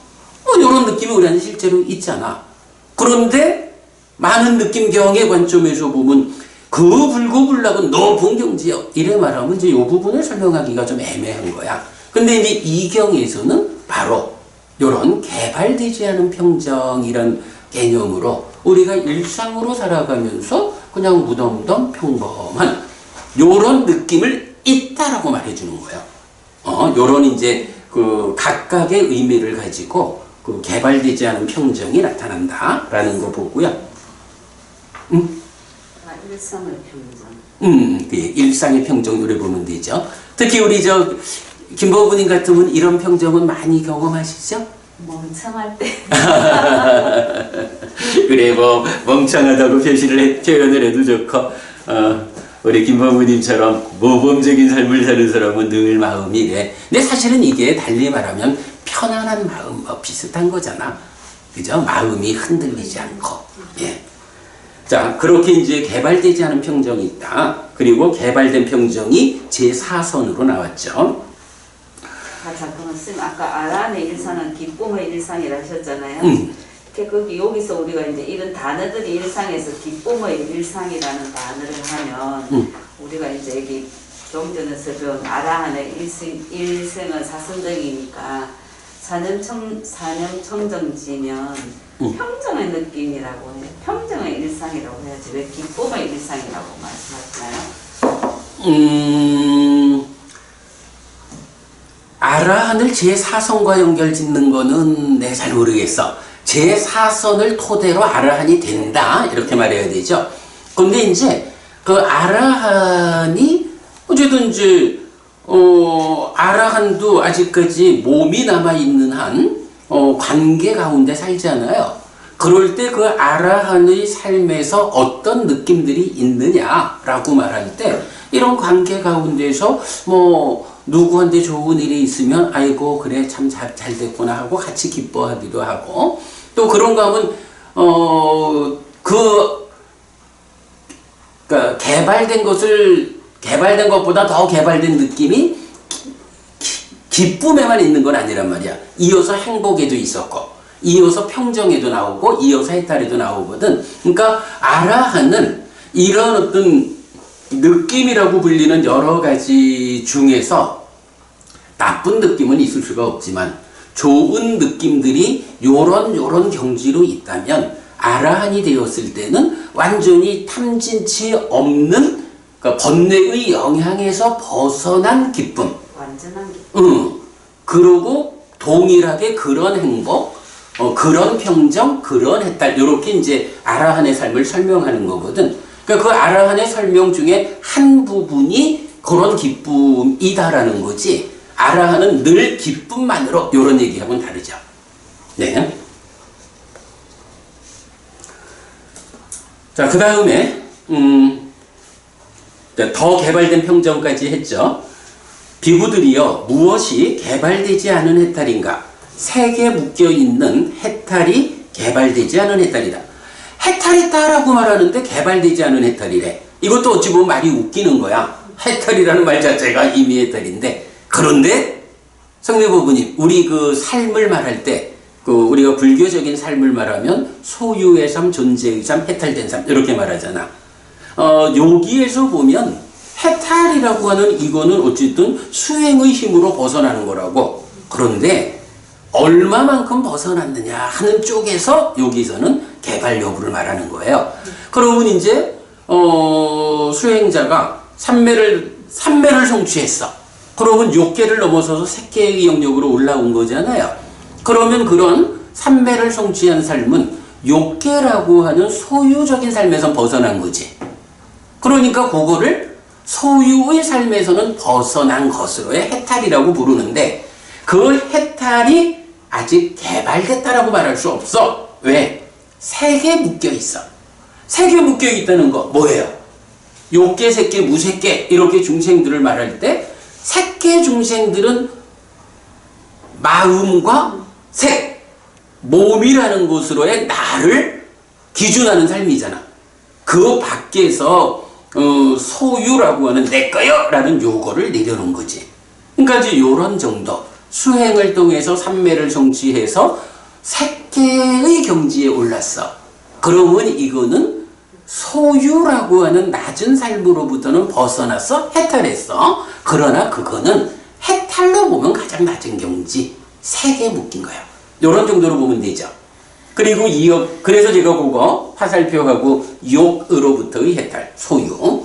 이런 느낌이 우리한테 실제로 있잖아. 그런데 많은 느낌경의 관점에서 보면 그 불고불락은 높은 경지요. 이래 말하면 이제 이 부분을 설명하기가 좀 애매한 거야. 근데 이제 이 경에서는 바로 이런 개발되지 않은 평정이란 개념으로 우리가 일상으로 살아가면서 그냥 무덤덤 평범한 요런 느낌을 있다라고 말해주는 거예요. 요런 이제 그 각각의 의미를 가지고 그 개발되지 않은 평정이 나타난다라는 거 보고요. 일상의 평정. 그 일상의 평정 요래 보면 되죠. 특히 우리 김보부님 같으면 이런 평정은 많이 경험하시죠? 멍청할 때. 그래 뭐 멍청하다고 표현을 해도 좋고 우리 김보부님처럼 모범적인 삶을 사는 사람은 늘 마음이 이래. 근데 사실은 이게 달리 말하면 편안한 마음 비슷한 거잖아. 그죠? 마음이 흔들리지 않고. 예. 자, 그렇게 이제 개발되지 않은 평정이 있다. 그리고 개발된 평정이 제4선으로 나왔죠. 잠깐만 쌤 아까 아란의 일상은 기쁨의 일상이라 하셨잖아요. 거기 여기서 우리가 이제 이런 단어들이 일상에서 기쁨의 일상이라는 단어를 하면 우리가 이제 여기 좀 전에 배운 아라한의 일생은 사선정이니까 사념청정지면 평정의 느낌이라고 해요. 평정의 일상이라고 해야지 왜 기쁨의 일상이라고 말씀하시나요? 아라한을 제4선과 연결 짓는 거는 내가 잘 모르겠어. 제4선을 토대로 아라한이 된다 이렇게 말해야 되죠. 근데 이제 그 아라한이 어쨌든 이제 아라한도 아직까지 몸이 남아있는 한 관계 가운데 살잖아요. 그럴 때 그 아라한의 삶에서 어떤 느낌들이 있느냐라고 말할 때 이런 관계 가운데서 누구한테 좋은 일이 있으면 아이고 그래 참 잘 됐구나 하고 같이 기뻐하기도 하고 또 그런가 하면 그러니까 개발된 것보다 더 개발된 느낌이 기쁨에만 있는 건 아니란 말이야. 이어서 행복에도 있었고 이어서 평정에도 나오고 이어서 해탈에도 나오거든. 그러니까 아라한은 이런 어떤 느낌이라고 불리는 여러 가지 중에서 나쁜 느낌은 있을 수가 없지만 좋은 느낌들이 요런 경지로 있다면 아라한이 되었을 때는 완전히 탐진치 없는 그러니까 번뇌의 영향에서 벗어난 기쁨. 완전한 게. 그러고 동일하게 그런 행복, 그런 평정, 그런 해탈 이렇게 이제 아라한의 삶을 설명하는 거거든. 그러니까 그 아라한의 설명 중에 한 부분이 그런 기쁨이다라는 거지. 아라한은 늘 기쁨만으로 이런 얘기하고는 다르죠. 네. 자, 그 다음에 더 개발된 평정까지 했죠. 비구들이여 무엇이 개발되지 않은 해탈인가? 색에 묶여있는 해탈이 개발되지 않은 해탈이다. 해탈했다라고 말하는데 개발되지 않은 해탈이래. 이것도 어찌 보면 말이 웃기는 거야. 해탈이라는 말 자체가 이미 해탈인데, 그런데 성례부부님, 우리 그 삶을 말할 때 우리가 불교적인 삶을 말하면 소유의 삶, 존재의 삶, 해탈된 삶 이렇게 말하잖아. 여기에서 보면 해탈이라고 하는 이거는 어쨌든 수행의 힘으로 벗어나는 거라고. 그런데 얼마만큼 벗어났느냐 하는 쪽에서 여기서는 개발 여부를 말하는 거예요. 그러면 이제 수행자가 삼매를 성취했어. 그러면 6개를 넘어서서 색계의 영역으로 올라온 거잖아요. 그러면 그런 삼매를 성취한 삶은 6개라고 하는 소유적인 삶에서 벗어난 거지. 그러니까 그거를 소유의 삶에서는 벗어난 것으로의 해탈이라고 부르는데, 그 해탈이 아직 개발됐다라고 말할 수 없어. 왜? 색에 묶여 있어. 색에 묶여 있다는 거 뭐예요? 욕계, 색계, 무색계 이렇게 중생들을 말할 때 색계 중생들은 마음과 색, 몸이라는 것으로의 나를 기준하는 삶이잖아. 그 밖에서 소유라고 하는 내 거요 라는 요거를 내려놓은 거지. 그러니까 이제 요런 정도 수행을 통해서 삼매를 성취해서 색계의 경지에 올랐어. 그러면 이거는 소유라고 하는 낮은 삶으로부터는 벗어나서 해탈했어. 그러나 그거는 해탈로 보면 가장 낮은 경지, 색에 묶인 거야. 요런 정도로 보면 되죠. 그리고 그래서 제가 그거 화살표하고 욕으로부터의 해탈, 소유.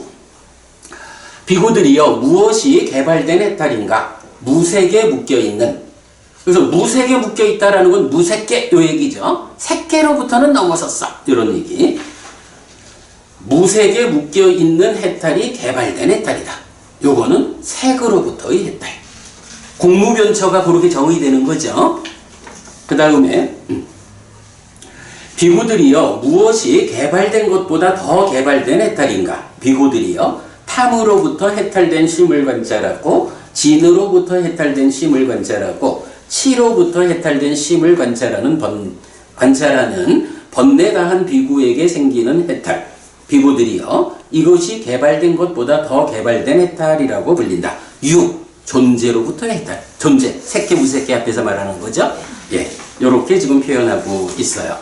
비구들이여 무엇이 개발된 해탈인가? 무색에 묶여있는. 그래서 무색에 묶여있다라는 건 무색계 요 얘기죠. 색계로부터는 넘어섰어. 이런 얘기. 무색에 묶여있는 해탈이 개발된 해탈이다. 요거는 색으로부터의 해탈. 공무변처가 그렇게 정의되는 거죠. 그 다음에 비구들이여 무엇이 개발된 것보다 더 개발된 해탈인가? 비구들이여 탐으로부터 해탈된 심을 관찰하고 진으로부터 해탈된 심을 관찰하고 치로부터 해탈된 심을 관찰하는 번뇌다한 비구에게 생기는 해탈. 비구들이여 이것이 개발된 것보다 더 개발된 해탈이라고 불린다. 존재로부터의 해탈. 존재, 색계 무색계 앞에서 말하는 거죠. 예, 요렇게 지금 표현하고 있어요.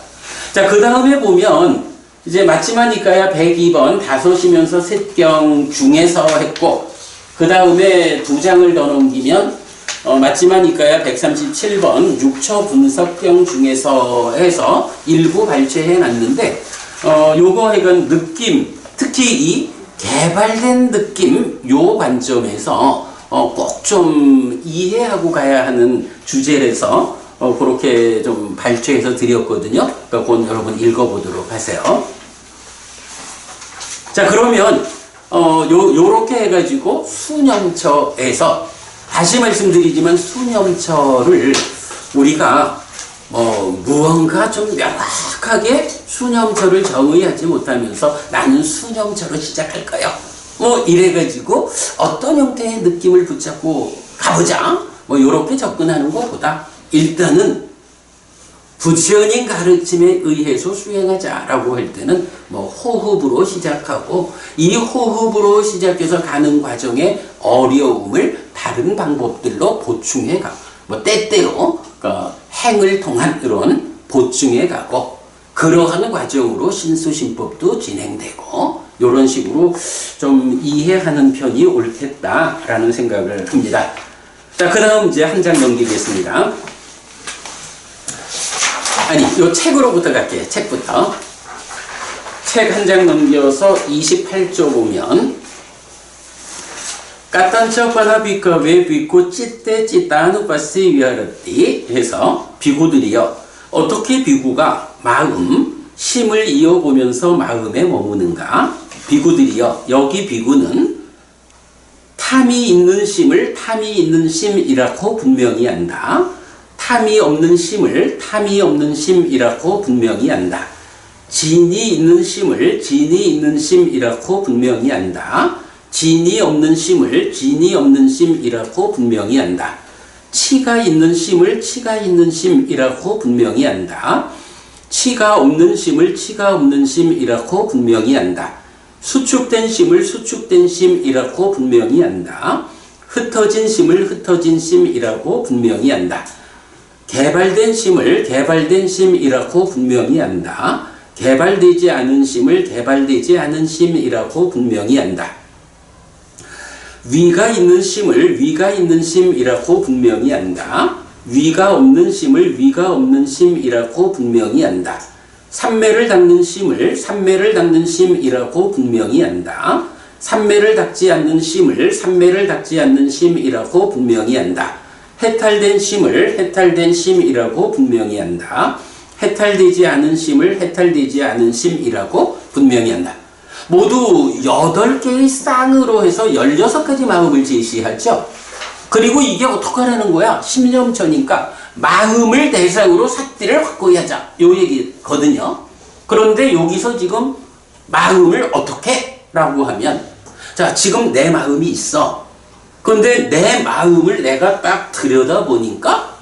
자, 그 다음에 보면 이제 마치마니까야 102번 다섯이면서 셋경 중에서 했고, 그 다음에 2장을 더 넘기면 마치마니까야 137번 6처 분석경 중에서 해서 일부 발췌해 놨는데, 요거 해간 느낌, 특히 이 개발된 느낌 요 관점에서 꼭 좀 이해하고 가야 하는 주제라서 그렇게 좀 발췌해서 드렸거든요. 그러니까 그건 여러분 읽어보도록 하세요. 자, 그러면 요렇게 해가지고 수념처에서 다시 말씀드리지만 수념처를 우리가 무언가 좀 명확하게 수념처를 정의하지 못하면서 나는 수념처로 시작할 거예요. 이래가지고 어떤 형태의 느낌을 붙잡고 가보자. 요렇게 접근하는 것보다 일단은 부처님 가르침에 의해서 수행하자라고 할 때는 호흡으로 시작하고 이 호흡으로 시작해서 가는 과정에 어려움을 다른 방법들로 보충해 가고 때때로 행을 통한 이런 보충해 가고 그러한 과정으로 신수신법도 진행되고 이런 식으로 좀 이해하는 편이 옳겠다라는 생각을 합니다. 자, 그 다음 이제 한 장 넘기겠습니다. 아니, 요 책으로부터 갈게요. 책부터. 책 한 장 넘겨서 28조 보면 까딴 바나 비카베 비고 찌떼 찌따누 빠시 위하르띠 해서 비구들이여 어떻게 비구가 심을 이어보면서 마음에 머무는가? 비구들이여 여기 비구는 탐이 있는 심을 탐이 있는 심이라고 분명히 한다. 탐이 없는 심을 탐이 없는 심이라고 분명히 한다. 진이 있는 심을 진이 있는 심이라고 분명히 한다. 진이 없는 심을 진이 없는 심이라고 분명히 한다. 치가 있는 심을 치가 있는 심이라고 분명히 한다. 치가 없는 심을 치가 없는 심이라고 분명히 한다. 수축된 심을 수축된 심이라고 분명히 한다. 흩어진 심을 흩어진 심이라고 분명히 한다. 개발된 심을 개발된 심이라고 분명히 한다. 개발되지 않은 심을 개발되지 않은 심이라고 분명히 한다. 위가 있는 심을 위가 있는 심이라고 분명히 한다. 위가 없는 심을 위가 없는 심이라고 분명히 한다. 삼매를 닦는 심을 삼매를 닦는 심이라고 분명히 한다. 삼매를 닦지 않는 심을 삼매를 닦지 않는 심이라고 분명히 한다. 해탈된 심을 해탈된 심이라고 분명히 한다. 해탈되지 않은 심을 해탈되지 않은 심이라고 분명히 한다. 모두 8개의 쌍으로 해서 16가지 마음을 제시하죠. 그리고 이게 어떻게 하라는 거야? 심념처니까 마음을 대상으로 삿대를 확고히 하자. 요 얘기거든요. 그런데 여기서 지금 마음을 어떻게? 라고 하면 자, 지금 내 마음이 있어. 그런데 내 마음을 내가 딱 들여다보니까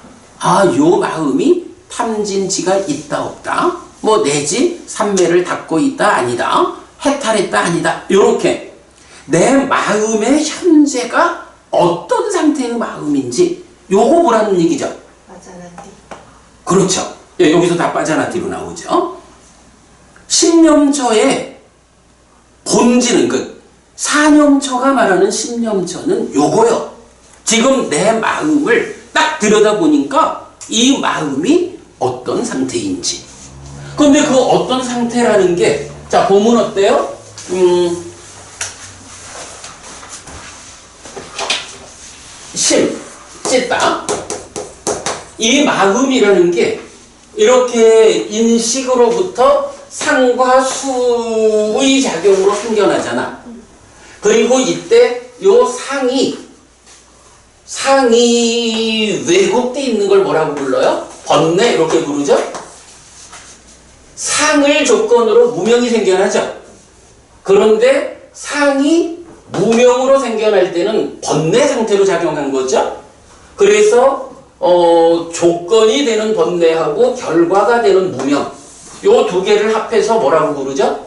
요 마음이 탐진치가 있다 없다. 뭐 내지 삼매를 닫고 있다 아니다. 해탈했다 아니다. 요렇게 내 마음의 현재가 어떤 상태의 마음인지 요거 보라는 얘기죠. 빠자나티. 그렇죠. 예, 여기서 다 빠자나티로 나오죠. 신념처의 본질은 사념처가 말하는 신념처는 요거요. 지금 내 마음을 딱 들여다보니까 이 마음이 어떤 상태인지. 그런데 그 어떤 상태라는 게 자, 보면 어때요? 심, 찢다. 이 마음이라는 게 이렇게 인식으로부터 상과 수의 작용으로 생겨나잖아. 그리고 이때 요 상이 왜곡되어 있는 걸 뭐라고 불러요? 번뇌 이렇게 부르죠? 상을 조건으로 무명이 생겨나죠. 그런데 상이 무명으로 생겨날 때는 번뇌 상태로 작용한 거죠. 그래서 조건이 되는 번뇌하고 결과가 되는 무명 요 두 개를 합해서 뭐라고 부르죠?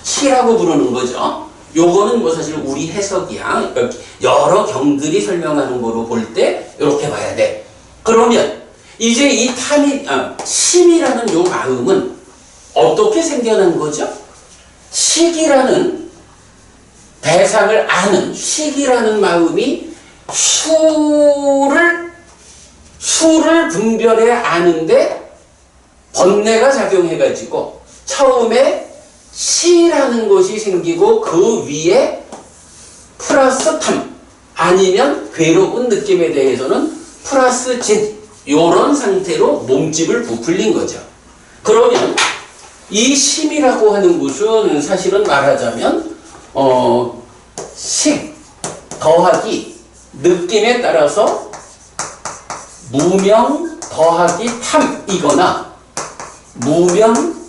치라고 부르는 거죠. 요거는 뭐 사실 우리 해석이야. 그러니까 여러 경들이 설명하는 거로 볼 때 이렇게 봐야 돼. 그러면 이제 이 심이라는 요 마음은 어떻게 생겨난 거죠? 식이라는 대상을 아는 식이라는 마음이 수를 분별해 아는데 번뇌가 작용해가지고 처음에 치라는 것이 생기고 그 위에 플러스 탐 아니면 괴로운 느낌에 대해서는 플러스 진 요런 상태로 몸집을 부풀린 거죠. 그러면 이 심이라고 하는 것은 사실은 말하자면 식 더하기 느낌에 따라서 무명 더하기 탐이거나 무명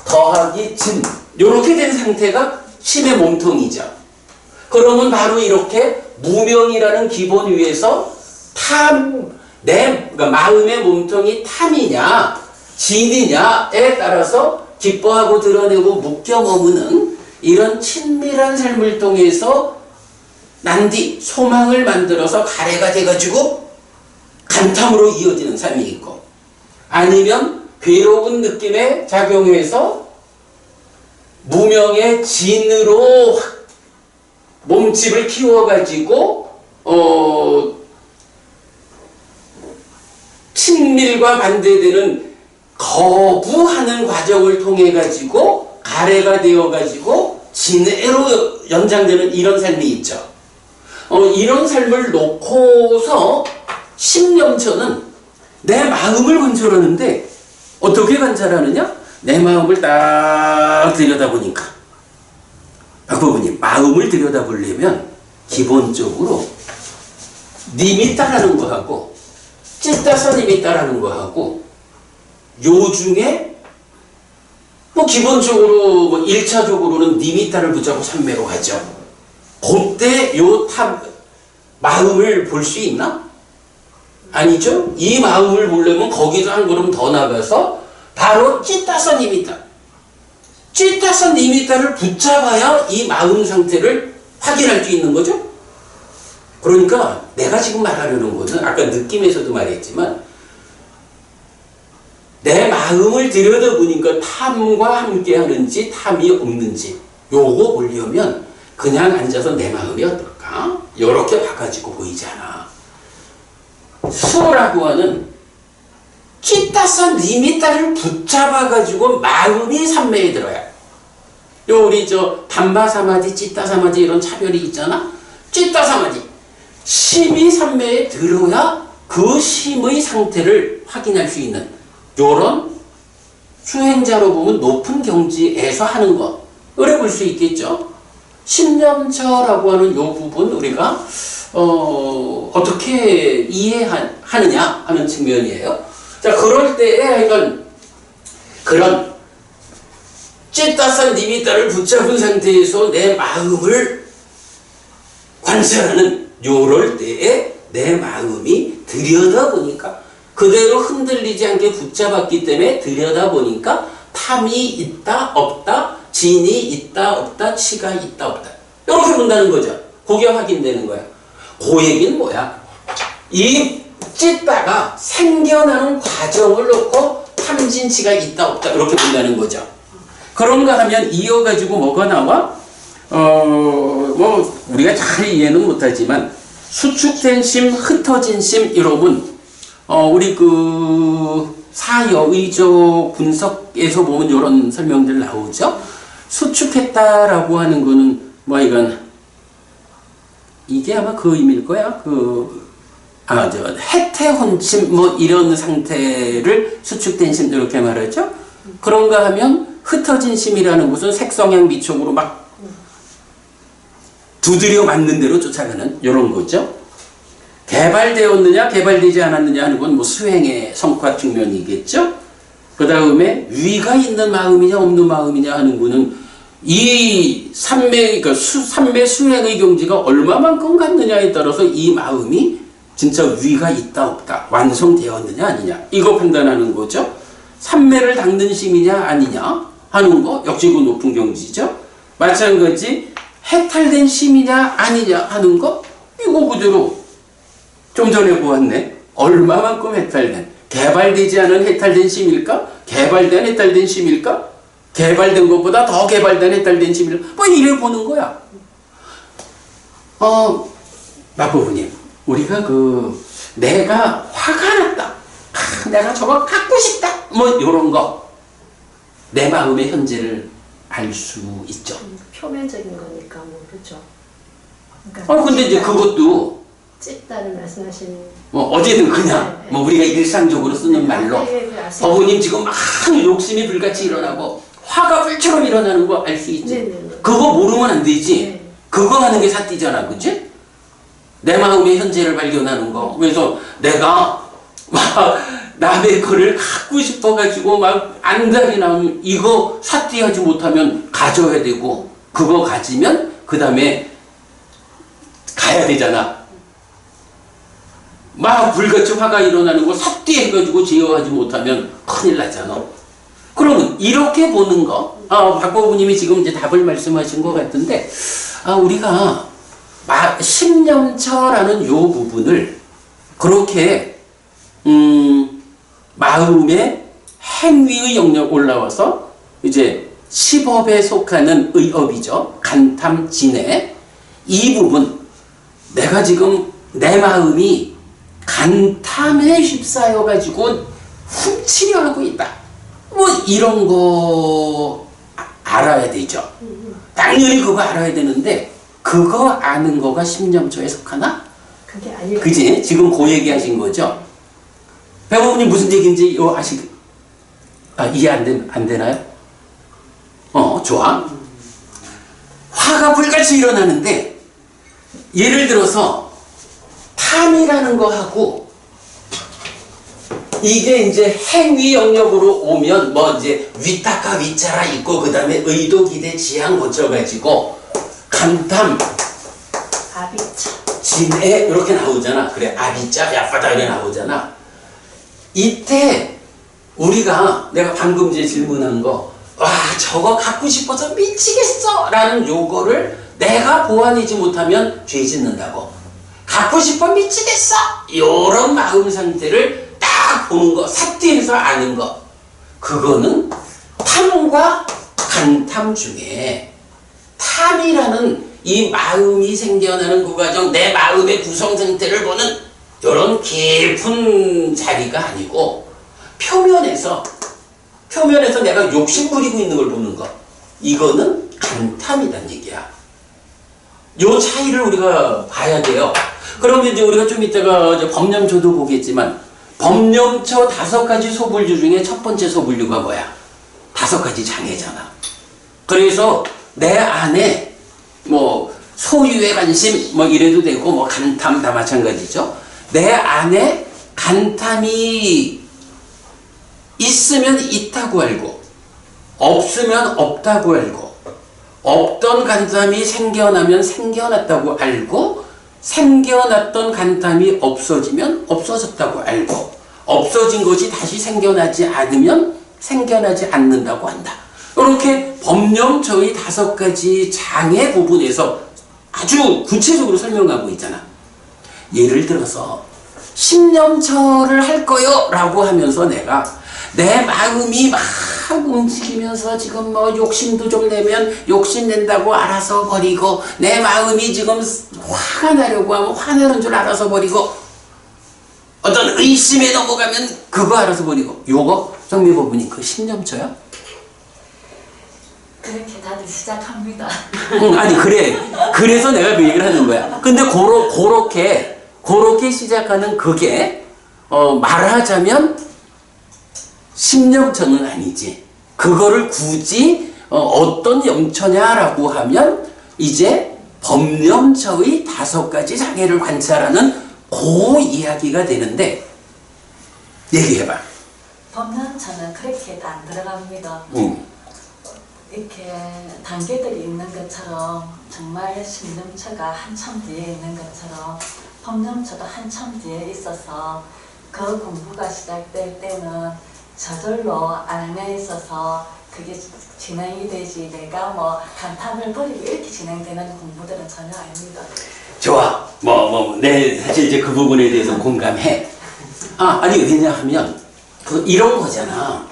더하기 진 이렇게 된 상태가 심의 몸통이죠. 그러면 바로 이렇게 무명이라는 기본 위에서 그러니까 마음의 몸통이 탐이냐 진이냐에 따라서 기뻐하고 드러내고 묶여 머무는 이런 친밀한 삶을 통해서 난디 소망을 만들어서 가래가 돼가지고 간탐으로 이어지는 삶이 있고 아니면 괴로운 느낌에 작용해서 무명의 진으로 몸집을 키워가지고 친밀과 반대되는 거부하는 과정을 통해 가지고 가래가 되어 가지고 진해로 연장되는 이런 삶이 있죠. 이런 삶을 놓고서 신념처는 내 마음을 관찰하는데 어떻게 관찰하느냐? 내 마음을 딱 들여다보니까 박부부님 마음을 들여다보려면 기본적으로 님이 따라는 거하고 찢다서 님이 따라는 거하고 요 중에 뭐 기본적으로 뭐 1차적으로는 님이 따를 붙잡고 삼매로 가죠. 그때 요 마음을 볼 수 있나? 아니죠. 이 마음을 보려면 거기서 한 걸음 더 나가서 바로 찢다서 님이 따 찢다서 님이 따를 붙잡아야 이 마음 상태를 확인할 수 있는 거죠. 그러니까 내가 지금 말하려는 것은 아까 느낌에서도 말했지만 내 마음을 들여다보니까 탐과 함께 하는지 탐이 없는지 요거 보려면 그냥 앉아서 내 마음이 어떨까? 이렇게 봐가지고 보이잖아. 수라고 하는 찢다서 님이 따를 붙잡아가지고 마음이 삼매에 들어야. 요 우리 담바사마디, 찢다사마디 이런 차별이 있잖아. 찢다사마디 심이 삼매에 들어야 그 심의 상태를 확인할 수 있는 요런 수행자로 보면 높은 경지에서 하는 거 의뢰 볼 수 있겠죠. 신념처라고 하는 요 부분 우리가 어떻게 이해하느냐 하는 측면이에요. 자, 그럴 때에 이건 그런 찢다산 니미따를 붙잡은 상태에서 내 마음을 관찰하는 요럴 때에 내 마음이 들여다보니까 그대로 흔들리지 않게 붙잡았기 때문에 들여다보니까 탐이 있다 없다 진이 있다 없다 치가 있다 없다 이렇게 본다는 거죠. 그게 확인되는 거야. 그 얘기는 뭐야? 이 찢다가 생겨나는 과정을 놓고 탐진치가 있다 없다 이렇게 본다는 거죠. 그런가 하면 이어가지고 뭐가 나와? 뭐 우리가 잘 이해는 못하지만 수축된 심, 흩어진 심 이러면 우리 그 사여의적 분석에서 보면 이런 설명들 나오죠. 수축했다라고 하는 거는 뭐 이건 이게 아마 그 의미일 거야. 해태혼침 뭐 이런 상태를 수축된 심 이렇게 말하죠. 그런가 하면 흩어진 심이라는 것은 색성향 미촉으로 막 두드려 맞는 대로 쫓아가는 이런 거죠. 개발되었느냐 개발되지 않았느냐 하는 건 뭐 수행의 성과 측면이겠죠. 그 다음에 위가 있는 마음이냐 없는 마음이냐 하는 거는 이 삼매, 그러니까 삼매 수행의 경지가 얼마만큼 갔느냐에 따라서 이 마음이 진짜 위가 있다 없다 완성되었느냐 아니냐 이거 판단하는 거죠. 삼매를 닦는 심이냐 아니냐 하는 거 역시 그 높은 경지죠. 마찬가지 해탈된 심이냐 아니냐 하는 거 이거 그대로 좀 전에 보았네. 얼마만큼 해탈된 개발되지 않은 해탈된 심일까? 개발된 해탈된 심일까? 개발된 것보다 더 개발된 해탈된 심일까? 뭐 이래 보는 거야. 마부부님 우리가 내가 화가 났다. 내가 저거 갖고 싶다. 뭐 이런 거 내 마음의 현재를 알 수 있죠. 표면적인 거니까 모르죠. 그러니까 근데 이제 그것도 찝다를 말씀하시는 뭐 어제든 그냥 뭐 우리가 일상적으로 쓰는 말로 어머님 지금 막 욕심이 불같이 일어나고 화가 불처럼 일어나는 거 알 수 있지. 네네네. 그거 모르면 안 되지. 네. 그거 하는 게 사띠잖아, 그치? 내 마음의 현재를 발견하는 거. 그래서 내가 막 남의 거를 갖고 싶어가지고 막 안달이 나면 이거 사띠하지 못하면 가져야 되고 그거 가지면 그 다음에 가야 되잖아. 막 불같이 화가 일어나는 거 삿뒤해가지고 제어하지 못하면 큰일 나잖아. 그러면 이렇게 보는 거, 박보부님이 지금 이제 답을 말씀하신 것 같은데, 우리가 심념처라는 요 부분을 그렇게 마음의 행위의 영역 올라와서 이제 시법에 속하는 의업이죠. 간탐, 진해. 이 부분, 내가 지금 내 마음이 간탐에 휩싸여 가지고 훔치려 하고 있다. 뭐 이런 거 알아야 되죠. 당연히 그거 알아야 되는데 그거 아는 거가 신념처에 속하나? 그게 아니고. 그지? 지금 그 얘기 하신 거죠? 배우님 무슨 얘기인지 이해 안 되나요? 좋아. 화가 불같이 일어나는데 예를 들어서 탐이라는 거하고 이게 이제 행위 영역으로 오면 뭐 이제 위탁과 위자라 있고 그 다음에 의도 기대 지향 거쳐가지고 간탐 아비차. 진해 이렇게 나오잖아. 그래 아비자 야파다 이렇게 나오잖아. 이때 우리가 내가 방금 이제 질문한 거 와 저거 갖고 싶어서 미치겠어 라는 요거를 내가 보완하지 못하면 죄 짓는다고. 갖고 싶어 미치겠어 요런 마음 상태를 딱 보는 거, 삿대에서 아는 거, 그거는 탐과 간탐 중에 탐이라는 이 마음이 생겨나는 그 과정, 내 마음의 구성 상태를 보는 이런 깊은 자리가 아니고 표면에서 내가 욕심 부리고 있는 걸 보는 거, 이거는 간탐이란 얘기야. 요 차이를 우리가 봐야 돼요. 그러면 이제 우리가 좀 이따가 이제 법념초도 보겠지만 법념초 5가지 소불류 중에 첫 번째 소불류가 뭐야? 5가지 장애잖아. 그래서 내 안에 뭐 소유의 관심 뭐 이래도 되고 뭐 간탐 다 마찬가지죠. 내 안에 간탐이 있으면 있다고 알고 없으면 없다고 알고 없던 간탐이 생겨나면 생겨났다고 알고 생겨났던 간탐이 없어지면 없어졌다고 알고 없어진 것이 다시 생겨나지 않으면 생겨나지 않는다고 한다. 이렇게 법념처의 5가지 장애 부분에서 아주 구체적으로 설명하고 있잖아. 예를 들어서 신념처를 할 거요 라고 하면서 내가 내 마음이 막 움직이면서 지금 뭐 욕심도 좀 내면 욕심 낸다고 알아서 버리고 내 마음이 지금 화가 나려고 하면 화내는 줄 알아서 버리고 어떤 의심에 넘어가면 그거 알아서 버리고 요거 정미법문이 그 신념처야? 그렇게 다들 시작합니다. 아니 그래. 그래서 내가 그 얘기를 하는 거야. 근데 그렇게 시작하는 그게 말하자면 신념처는 아니지. 그거를 굳이 어떤 염처냐라고 하면 이제 법념처의 5가지 장애를 관찰하는 그 이야기가 되는데 얘기해봐. 법념처는 그렇게 안 들어갑니다. 이렇게 단계들이 있는 것처럼 정말 신념처가 한참 뒤에 있는 것처럼 법념처도 한참 뒤에 있어서 그 공부가 시작될 때는 저절로 알에 있어서 그게 진행이 되지 내가 뭐 간탐을 버리고 이렇게 진행되는 공부들은 전혀 아닙니다. 좋아. 내 사실 이제 그 부분에 대해서 공감해. 아니 왜냐하면 이런 거잖아.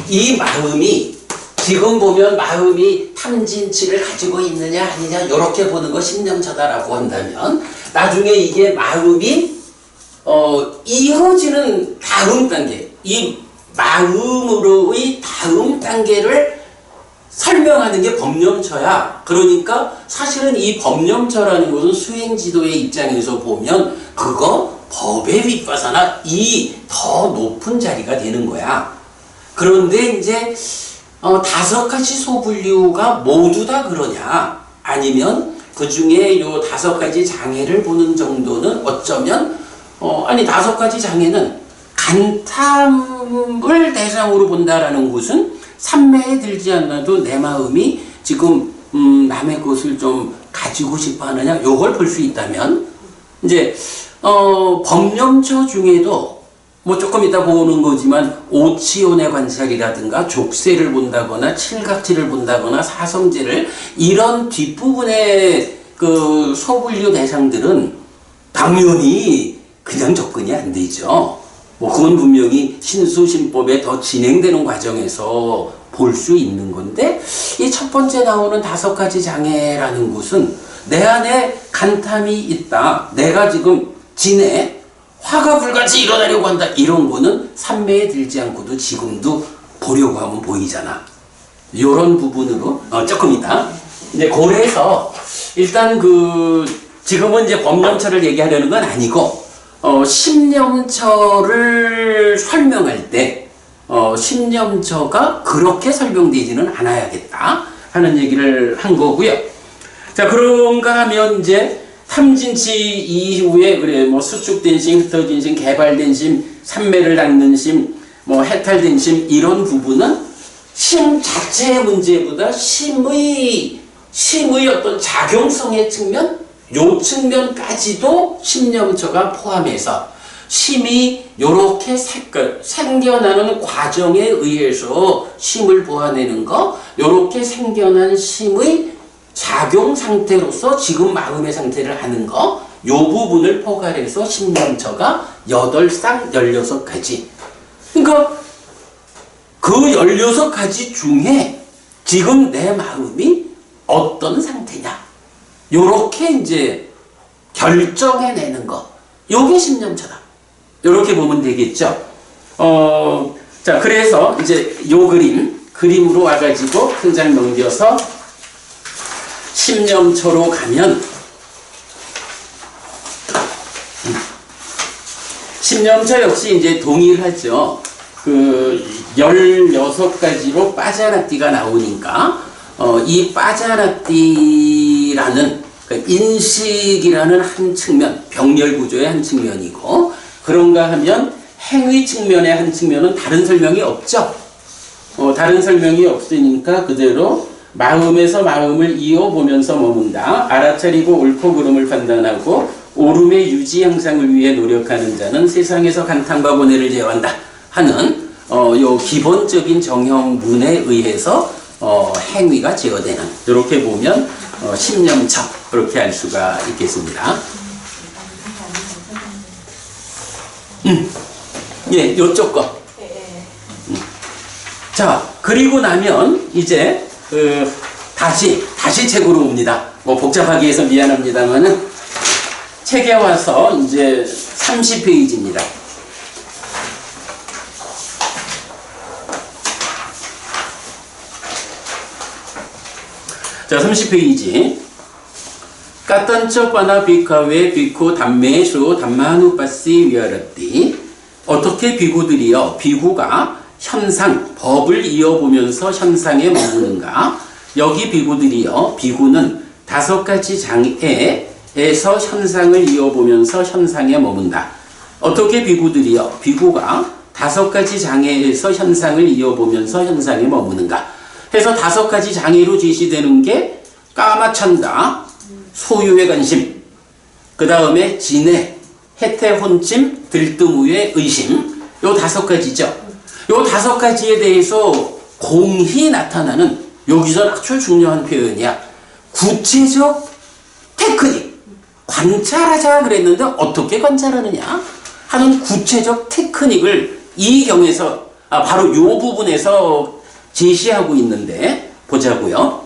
이 마음이 지금 보면 마음이 탐진치를 가지고 있느냐 아니냐 이렇게 보는 거 신념처다라고 한다면 나중에 이게 마음이 이어지는 다음 단계, 이 마음으로의 다음 단계를 설명하는 게 법념처야. 그러니까 사실은 이 법념처라는 것은 수행지도의 입장에서 보면 그거 법의 윗바사나 이 더 높은 자리가 되는 거야. 그런데 이제 5가지 소불류가 모두 다 그러냐? 아니면 그 중에 요 5가지 장애를 보는 정도는 어쩌면 아니 5가지 장애는 간탐을 대상으로 본다라는 것은 삼매에 들지 않아도 내 마음이 지금 남의 것을 좀 가지고 싶어 하느냐 요걸 볼 수 있다면 이제 법념처 중에도 뭐 조금 이따 보는 거지만 오치온의 관찰이라든가 족쇄를 본다거나 칠각지를 본다거나 사성제를 이런 뒷부분의 그 소불류 대상들은 당연히 그냥 접근이 안 되죠. 뭐 그건 분명히 신수신법에 더 진행되는 과정에서 볼 수 있는 건데 이 첫 번째 나오는 5가지 장애라는 것은 내 안에 간탐이 있다. 내가 지금 진해 화가 불같이 일어나려고 한다. 이런 거는 삼매에 들지 않고도 지금도 보려고 하면 보이잖아. 이런 부분으로 조금 이따 이제 고래에서 일단 지금은 이제 법념처를 얘기하려는 건 아니고 신념처를 설명할 때 신념처가 그렇게 설명되지는 않아야겠다 하는 얘기를 한 거고요. 자, 그런가 하면 이제 탐진치 이후에 그래 뭐 수축된 심, 흩어진 심, 개발된 심, 삼매를 닦는 심, 뭐 해탈된 심 이런 부분은 심 자체의 문제보다 심의 어떤 작용성의 측면, 요 측면까지도 신념처가 포함해서 심이 요렇게 생겨나는 과정에 의해서 심을 보아내는 거, 요렇게 생겨난 심의 작용 상태로서 지금 마음의 상태를 하는 거, 요 부분을 포괄해서 신념처가 8쌍 16가지. 그러니까 그 16가지 중에 지금 내 마음이 어떤 상태냐, 요렇게 이제 결정해내는 거, 요게 신념처다. 요렇게 보면 되겠죠. 자, 그래서 이제 요 그림으로 와가지고 한 장 넘겨서 신념처로 가면, 신념처 역시 이제 동일하죠. 16가지로 빠자나띠가 나오니까, 이 빠자나띠라는 인식이라는 한 측면, 병렬 구조의 한 측면이고, 그런가 하면 행위 측면의 한 측면은 다른 설명이 없죠. 다른 설명이 없으니까 그대로 마음에서 마음을 이어보면서 머문다. 알아차리고 옳고 그름을 판단하고 옳음의 유지 향상을 위해 노력하는 자는 세상에서 간탐과 고뇌를 제어한다 하는 요 기본적인 정형문에 의해서 행위가 제어되는, 이렇게 보면 신념처, 그렇게 할 수가 있겠습니다. 예, 요쪽 거. 자, 그리고 나면 이제 다시 책으로 옵니다. 뭐 복잡하게 해서 미안합니다만은 책에 와서 이제 30페이지입니다. 자, 30페이지. 까딴처 빠나 비카웨 비쿠 담메쇼 담마누빠시 위아라띠. 어떻게 비구들이여, 비구가 현상, 법을 이어보면서 현상에 머무는가? 여기 비구들이여, 비구는 5가지 장애에서 현상을 이어보면서 현상에 머문다. 어떻게 비구들이여, 비구가 5가지 장애에서 현상을 이어보면서 현상에 머무는가? 해서 5가지 장애로 제시되는 게 까마찬다, 소유의 관심, 그 다음에 진해, 해태, 혼침, 들뜸우의 의심, 요 5가지죠. 요 5가지에 대해서 공히 나타나는, 여기서 아주 중요한 표현이야. 구체적 테크닉. 관찰하자 그랬는데 어떻게 관찰하느냐 하는 구체적 테크닉을 이 경에서 바로 요 부분에서 제시하고 있는데 보자고요.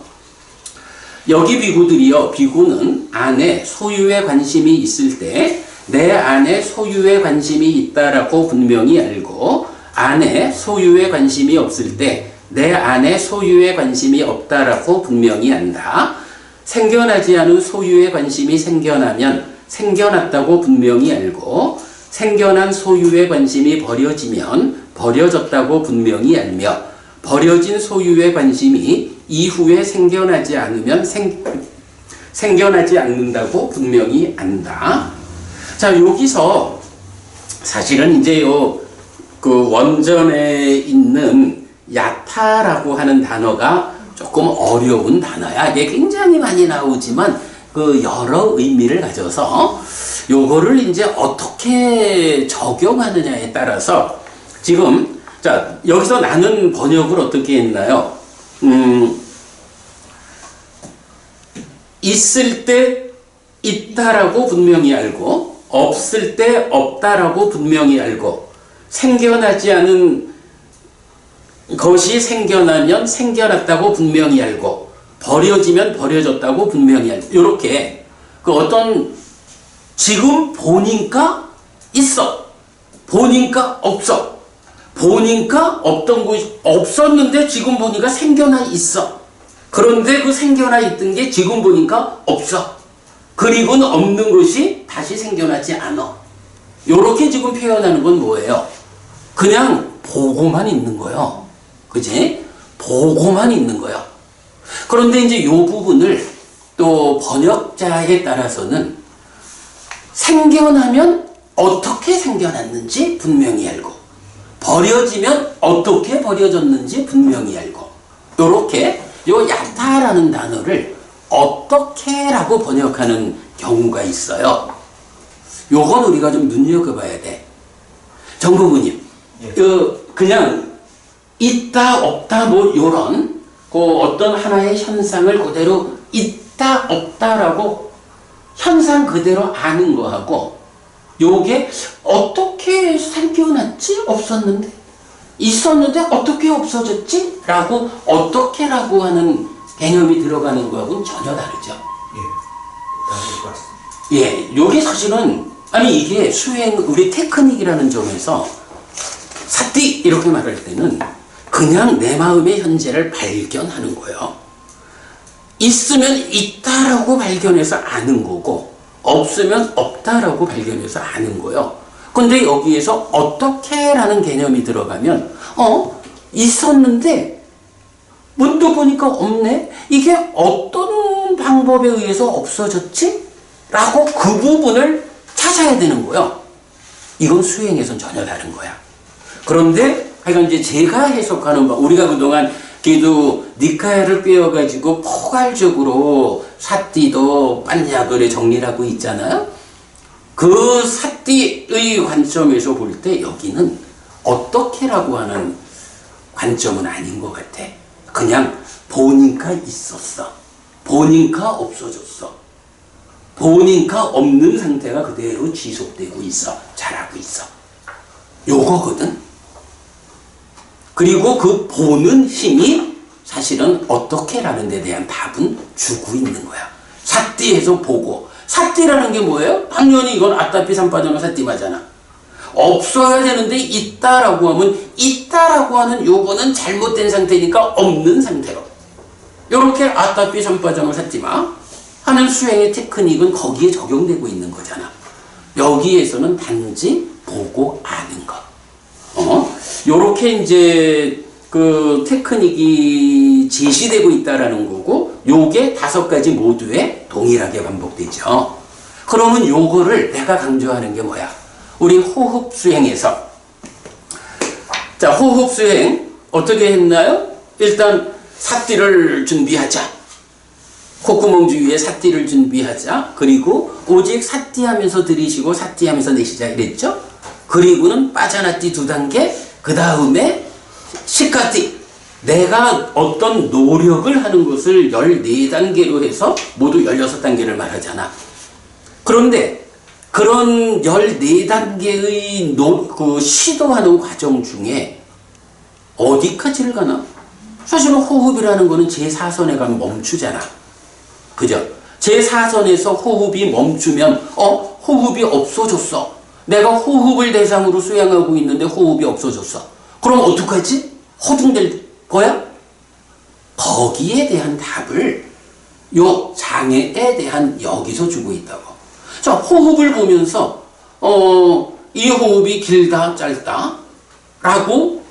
여기 비구들이요, 비구는 안에 소유의 관심이 있을 때 내 안에 소유의 관심이 있다라고 분명히 알고, 안에 소유의 관심이 없을 때 내 안에 소유의 관심이 없다라고 분명히 안다. 생겨나지 않은 소유의 관심이 생겨나면 생겨났다고 분명히 알고, 생겨난 소유의 관심이 버려지면 버려졌다고 분명히 알며, 버려진 소유의 관심이 이후에 생겨나지 않으면 생겨나지 않는다고 분명히 안다. 자, 여기서 사실은 이제 그 원전에 있는 야타라고 하는 단어가 조금 어려운 단어야. 이게 굉장히 많이 나오지만 그 여러 의미를 가져서 요거를 이제 어떻게 적용하느냐에 따라서 지금, 자, 여기서 나는 번역을 어떻게 했나요? 있을 때 있다라고 분명히 알고, 없을 때 없다라고 분명히 알고, 생겨나지 않은 것이 생겨나면 생겨났다고 분명히 알고 버려지면 버려졌다고 분명히 알고 이렇게 그 어떤 지금 보니까 있어 보니까 없어 보니까 없던 것이 없었는데 지금 보니까 생겨나 있어 그런데 그 생겨나 있던 게 지금 보니까 없어 그리고는 없는 것이 다시 생겨나지 않아 요렇게 지금 표현하는 건 뭐예요? 그냥 보고만 있는 거예요. 그지? 보고만 있는 거예요. 그런데 이제 이 부분을 또 번역자에 따라서는 생겨나면 어떻게 생겨났는지 분명히 알고 버려지면 어떻게 버려졌는지 분명히 알고 요렇게 요 야타라는 단어를 어떻게라고 번역하는 경우가 있어요. 요건 우리가 좀 눈여겨봐야 돼. 정부부님, 그냥 있다 없다 뭐 요런 그 어떤 하나의 현상을 그대로 있다 없다라고 현상 그대로 아는 거하고 요게 어떻게 생겨났지? 없었는데 있었는데 어떻게 없어졌지? 라고 어떻게라고 하는 개념이 들어가는 거하고는 전혀 다르죠. 다를 것 같습니다. 예, 요게 사실은 아니 이게 수행 우리 테크닉이라는 점에서 사띠 이렇게 말할 때는 그냥 내 마음의 현재를 발견하는 거예요. 있으면 있다라고 발견해서 아는 거고 없으면 없다라고 발견해서 아는 거예요. 근데 여기에서 어떻게라는 개념이 들어가면 있었는데 문득 보니까 없네? 이게 어떤 방법에 의해서 없어졌지? 라고 그 부분을 찾아야 되는 거예요. 이건 수행에선 전혀 다른 거야. 그런데 하여간 이제 제가 해석하는 바 우리가 그동안 그래도 니카야를 꿰어가지고 포괄적으로 사띠도 빤야돌에 정리를 하고 있잖아요. 그 사띠의 관점에서 볼 때 여기는 어떻게라고 하는 관점은 아닌 것 같아. 그냥 보니까 있었어. 보니까 없어졌어. 보니까 없는 상태가 그대로 지속되고 있어. 자라고 있어. 요거거든. 그리고 그 보는 힘이 사실은 어떻게라는 데 대한 답은 주고 있는 거야. 사띠에서 보고. 사띠라는 게 뭐예요? 당연히 이건 아따피 삼빠져나 사띠마잖아. 없어야 되는데 있다라고 하면 있다라고 하는 요거는 잘못된 상태니까 없는 상태로. 요렇게 아따피 삼빠져나 사띠마 하는 수행의 테크닉은 거기에 적용되고 있는 거잖아. 여기에서는 단지 보고 아는 거. 요렇게 이제 그 테크닉이 제시되고 있다라는 거고, 요게 5가지 모두에 동일하게 반복되죠. 그러면 요거를 내가 강조하는 게 뭐야? 우리 호흡 수행에서. 자, 호흡 수행 어떻게 했나요? 일단 사띠를 준비하자. 콧구멍 주위에 사띠를 준비하자. 그리고 오직 사띠하면서 들이쉬고 사띠하면서 내쉬자 이랬죠? 그리고는 빠자나띠 2단계, 그 다음에 시카띠. 내가 어떤 노력을 하는 것을 14단계로 해서 모두 16단계를 말하잖아. 그런데 그런 14단계의 그 시도하는 과정 중에 어디까지를 가나? 사실은 호흡이라는 거는 제4선에 가면 멈추잖아. 그죠? 제4선에서 호흡이 멈추면 호흡이 없어졌어. 내가 호흡을 대상으로 수행하고 있는데 호흡이 없어졌어. 그럼 어떡하지? 허둥댈 거야? 거기에 대한 답을 요 장애에 대한 여기서 주고 있다고. 자, 호흡을 보면서 이 호흡이 길다 짧다 라고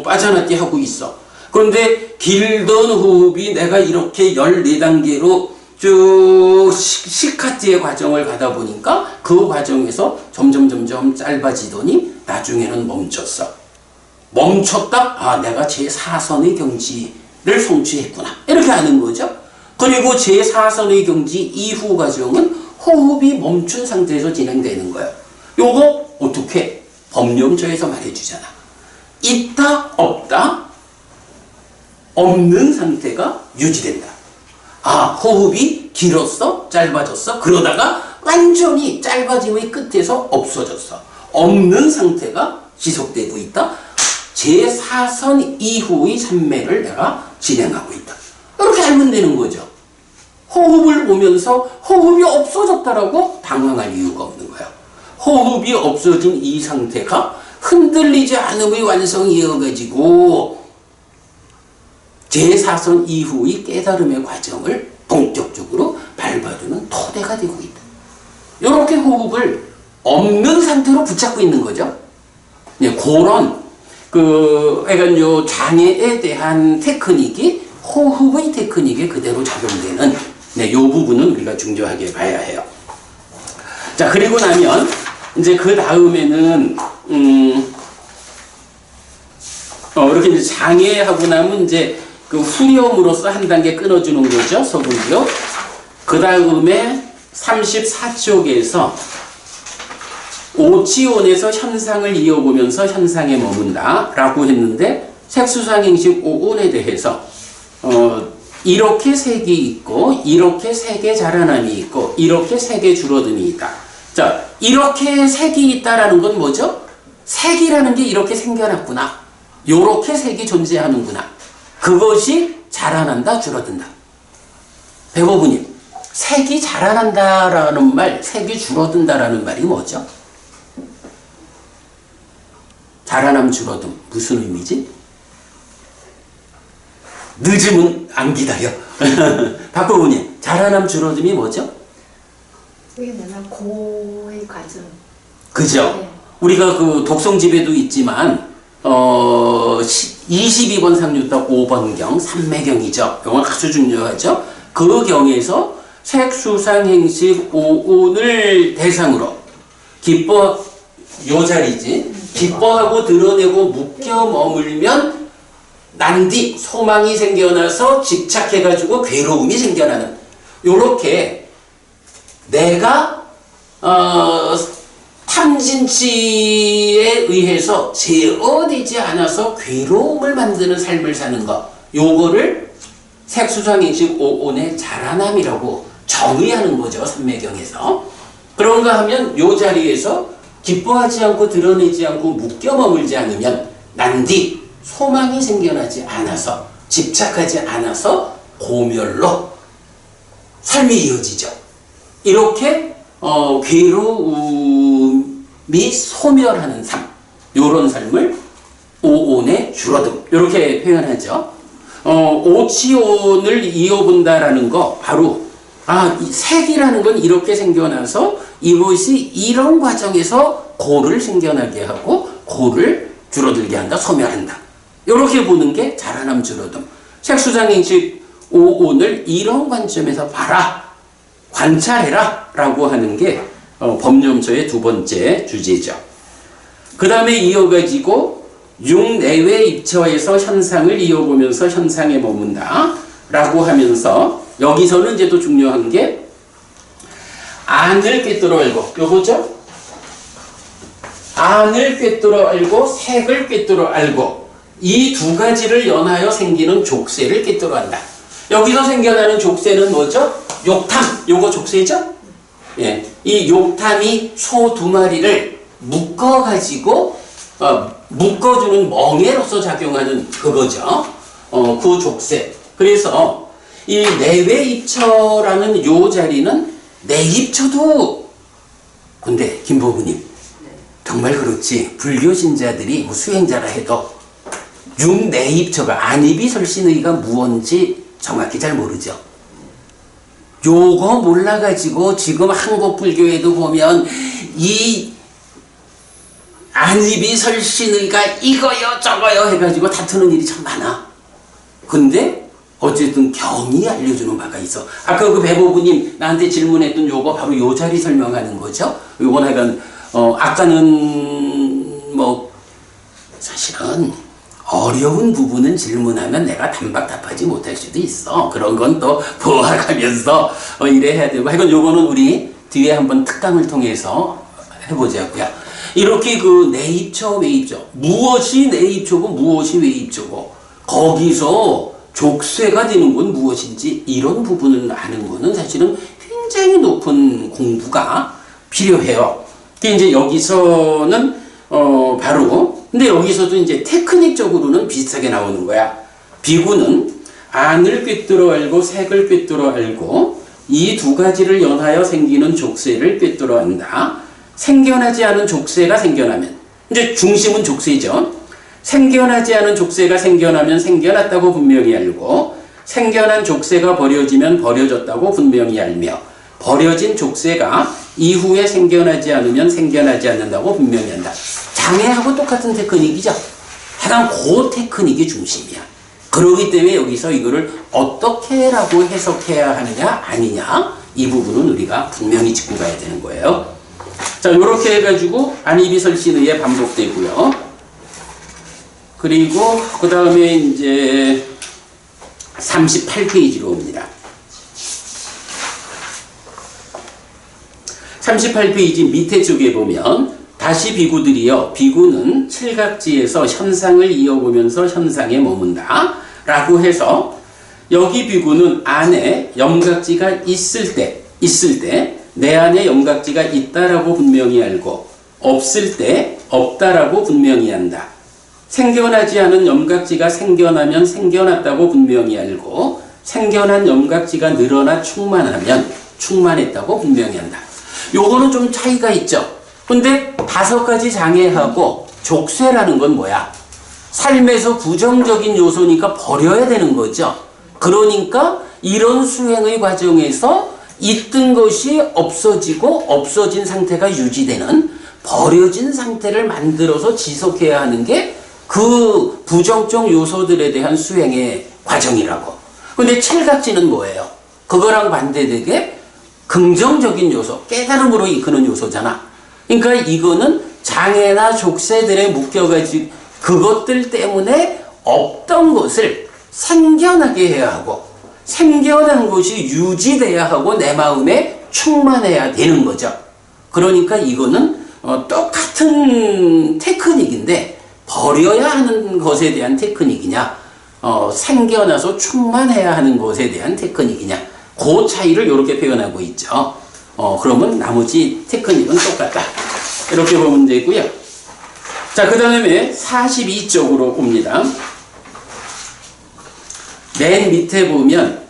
빠져나게 하고 있어. 그런데 길던 호흡이 내가 이렇게 14단계로 쭉 시카티의 과정을 가다 보니까 그 과정에서 점점 짧아지더니 나중에는 멈췄어. 멈췄다? 아, 내가 제4선의 경지를 성취했구나. 이렇게 하는 거죠. 그리고 제4선의 경지 이후 과정은 호흡이 멈춘 상태에서 진행되는 거예요. 요거 어떻게? 법령조에서 말해주잖아. 있다, 없다, 없는 상태가 유지된다. 아, 호흡이 길었어? 짧아졌어? 그러다가 완전히 짧아짐의 끝에서 없어졌어. 없는 상태가 지속되고 있다. 제4선 이후의 산매를 내가 진행하고 있다. 이렇게 알면 되는 거죠. 호흡을 보면서 호흡이 없어졌다라고 당황할 이유가 없는 거예요. 호흡이 없어진 이 상태가 흔들리지 않음의 완성이 이어가지고 제4선 이후의 깨달음의 과정을 본격적으로 밟아주는 토대가 되고 있다. 이렇게 호흡을 없는 상태로 붙잡고 있는 거죠. 네, 그런 약간 요 장애에 대한 테크닉이 호흡의 테크닉에 그대로 작용되는 요 부분은 우리가 중요하게 봐야 해요. 자, 그리고 나면 이제 그 다음에는 이렇게 이제 장애하고 나면 이제 그 후렴으로서 한 단계 끊어주는 거죠. 서불교. 그 다음에 34쪽에서 오치온에서 현상을 이어보면서 현상에 머문다 라고 했는데 색수상행식 5온에 대해서 이렇게 색이 있고 이렇게 색의 자라남이 있고 이렇게 색의 줄어듦이 있다. 자, 이렇게 색이 있다라는 건 뭐죠? 색이라는 게 이렇게 생겨났구나. 요렇게 색이 존재하는구나. 그것이 자라난다, 줄어든다. 백오부님, 색이 자라난다라는 말, 색이 줄어든다라는 말이 뭐죠? 자라남, 줄어듦, 무슨 의미지? 늦으면 안 기다려. 박부부님, 자라남, 줄어듦이 뭐죠? 그게 내가 고의 과정. 그죠? 네. 우리가 그 독송집에도 있지만 22번 상류떡 5번경 삼매경이죠. 이건 아주 중요하죠. 그 경에서 색수상행식 5온을 대상으로 기뻐 요 자리지. 기뻐하고 드러내고 묶여 머물면 난디 소망이 생겨나서 집착해가지고 괴로움이 생겨나는 요렇게 내가 탐진치에 의해서 제어되지 않아서 괴로움을 만드는 삶을 사는 것, 요거를 색수상행식 5온의 자라남이라고 정의하는 거죠. 삼매경에서. 그런가 하면 요 자리에서 기뻐하지 않고 드러내지 않고 묶여 머물지 않으면 난디 소망이 생겨나지 않아서 집착하지 않아서 고멸로 삶이 이어지죠. 이렇게 괴로움이 소멸하는 삶, 요런 삶을 오온의 줄어듦 이렇게 표현하죠. 오치온을 이어본다라는 거 바로 이 색이라는 건 이렇게 생겨나서 이것이 이런 과정에서 고를 생겨나게 하고 고를 줄어들게 한다, 소멸한다. 이렇게 보는 게 자라남, 줄어듦. 색수상행식 5온을 이런 관점에서 봐라, 관찰해라 라고 하는 게 법념서의 두 번째 주제죠. 그 다음에 이어가지고 육내외 입처에서 현상을 이어보면서 현상에 머문다 라고 하면서 여기서는 이제 또 중요한 게 안을 꿰뚫어 알고, 요거죠? 안을 꿰뚫어 알고 색을 꿰뚫어 알고 이 두 가지를 연하여 생기는 족쇄를 꿰뚫어 안다. 여기서 생겨나는 족쇄는 뭐죠? 욕탐, 요거 족쇄죠? 예, 이 욕탐이 소 두 마리를 묶어가지고 묶어주는 멍에로서 작용하는 그거죠. 그 족쇄. 그래서 이 내외 입처라는 요 자리는 내 입처도, 근데 김보부님 정말 그렇지 불교 신자들이 뭐 수행자라 해도 육내 입처가 안입이 설신의가 무언지 정확히 잘 모르죠. 요거 몰라가지고 지금 한국 불교에도 보면 이 안입이 설신의가 이거요 저거요 해가지고 다투는 일이 참 많아. 근데 어쨌든 경이 알려주는 바가 있어. 아까 그 배보부님 나한테 질문했던 요거 바로 요 자리 설명하는 거죠. 요건 하여간 아까는 뭐 사실은 어려운 부분은 질문하면 내가 단박 답하지 못할 수도 있어. 그런 건 또 보아가면서 이래야 되고. 하여간 요거는 우리 뒤에 한번 특강을 통해서 해보자고요. 이렇게 그 내입처, 외입처. 무엇이 내입처고 무엇이 외입처고 거기서 족쇄가 되는 건 무엇인지 이런 부분을 아는 거는 사실은 굉장히 높은 공부가 필요해요. 이제 여기서는 바로 근데 여기서도 이제 테크닉적으로는 비슷하게 나오는 거야. 비구는 안을 꿰뚫어 알고 색을 꿰뚫어 알고 이 두 가지를 연하여 생기는 족쇄를 꿰뚫어 안다. 생겨나지 않은 족쇄가 생겨나면, 이제 중심은 족쇄죠. 생겨나지 않은 족쇄가 생겨나면 생겨났다고 분명히 알고, 생겨난 족쇄가 버려지면 버려졌다고 분명히 알며, 버려진 족쇄가 이후에 생겨나지 않으면 생겨나지 않는다고 분명히 한다. 장애하고 똑같은 테크닉이죠. 하여간 그 테크닉이 중심이야. 그러기 때문에 여기서 이거를 어떻게라고 해석해야 하느냐 아니냐, 이 부분은 우리가 분명히 짚고 가야 되는 거예요. 자, 요렇게 해가지고 안이비설신의에 반복되고요. 그리고 그 다음에 이제 38페이지로 옵니다. 38페이지 밑에 쪽에 보면 다시 비구들이여, 비구는 칠각지에서 현상을 이어보면서 현상에 머문다 라고 해서, 여기 비구는 안에 염각지가 있을 때 내 안에 염각지가 있다라고 분명히 알고, 없을 때 없다라고 분명히 한다. 생겨나지 않은 염각지가 생겨나면 생겨났다고 분명히 알고, 생겨난 염각지가 늘어나 충만하면 충만했다고 분명히 한다. 요거는 좀 차이가 있죠. 근데 5가지 장애하고 족쇄라는 건 뭐야? 삶에서 부정적인 요소니까 버려야 되는 거죠. 그러니까 이런 수행의 과정에서 있던 것이 없어지고 없어진 상태가 유지되는, 버려진 상태를 만들어서 지속해야 하는 게 그 부정적 요소들에 대한 수행의 과정이라고. 근데 칠각지는 뭐예요? 그거랑 반대되게 긍정적인 요소, 깨달음으로 이끄는 요소잖아. 그러니까 이거는 장애나 족쇄들에 묶여가지고 그것들 때문에 없던 것을 생겨나게 해야 하고, 생겨난 것이 유지돼야 하고 내 마음에 충만해야 되는 거죠. 그러니까 이거는 똑같은 테크닉인데, 버려야 하는 것에 대한 테크닉이냐, 생겨나서 충만해야 하는 것에 대한 테크닉이냐, 그 차이를 이렇게 표현하고 있죠. 그러면 나머지 테크닉은 똑같다, 이렇게 보면 되고요. 자, 그 다음에 42쪽으로 옵니다. 맨 밑에 보면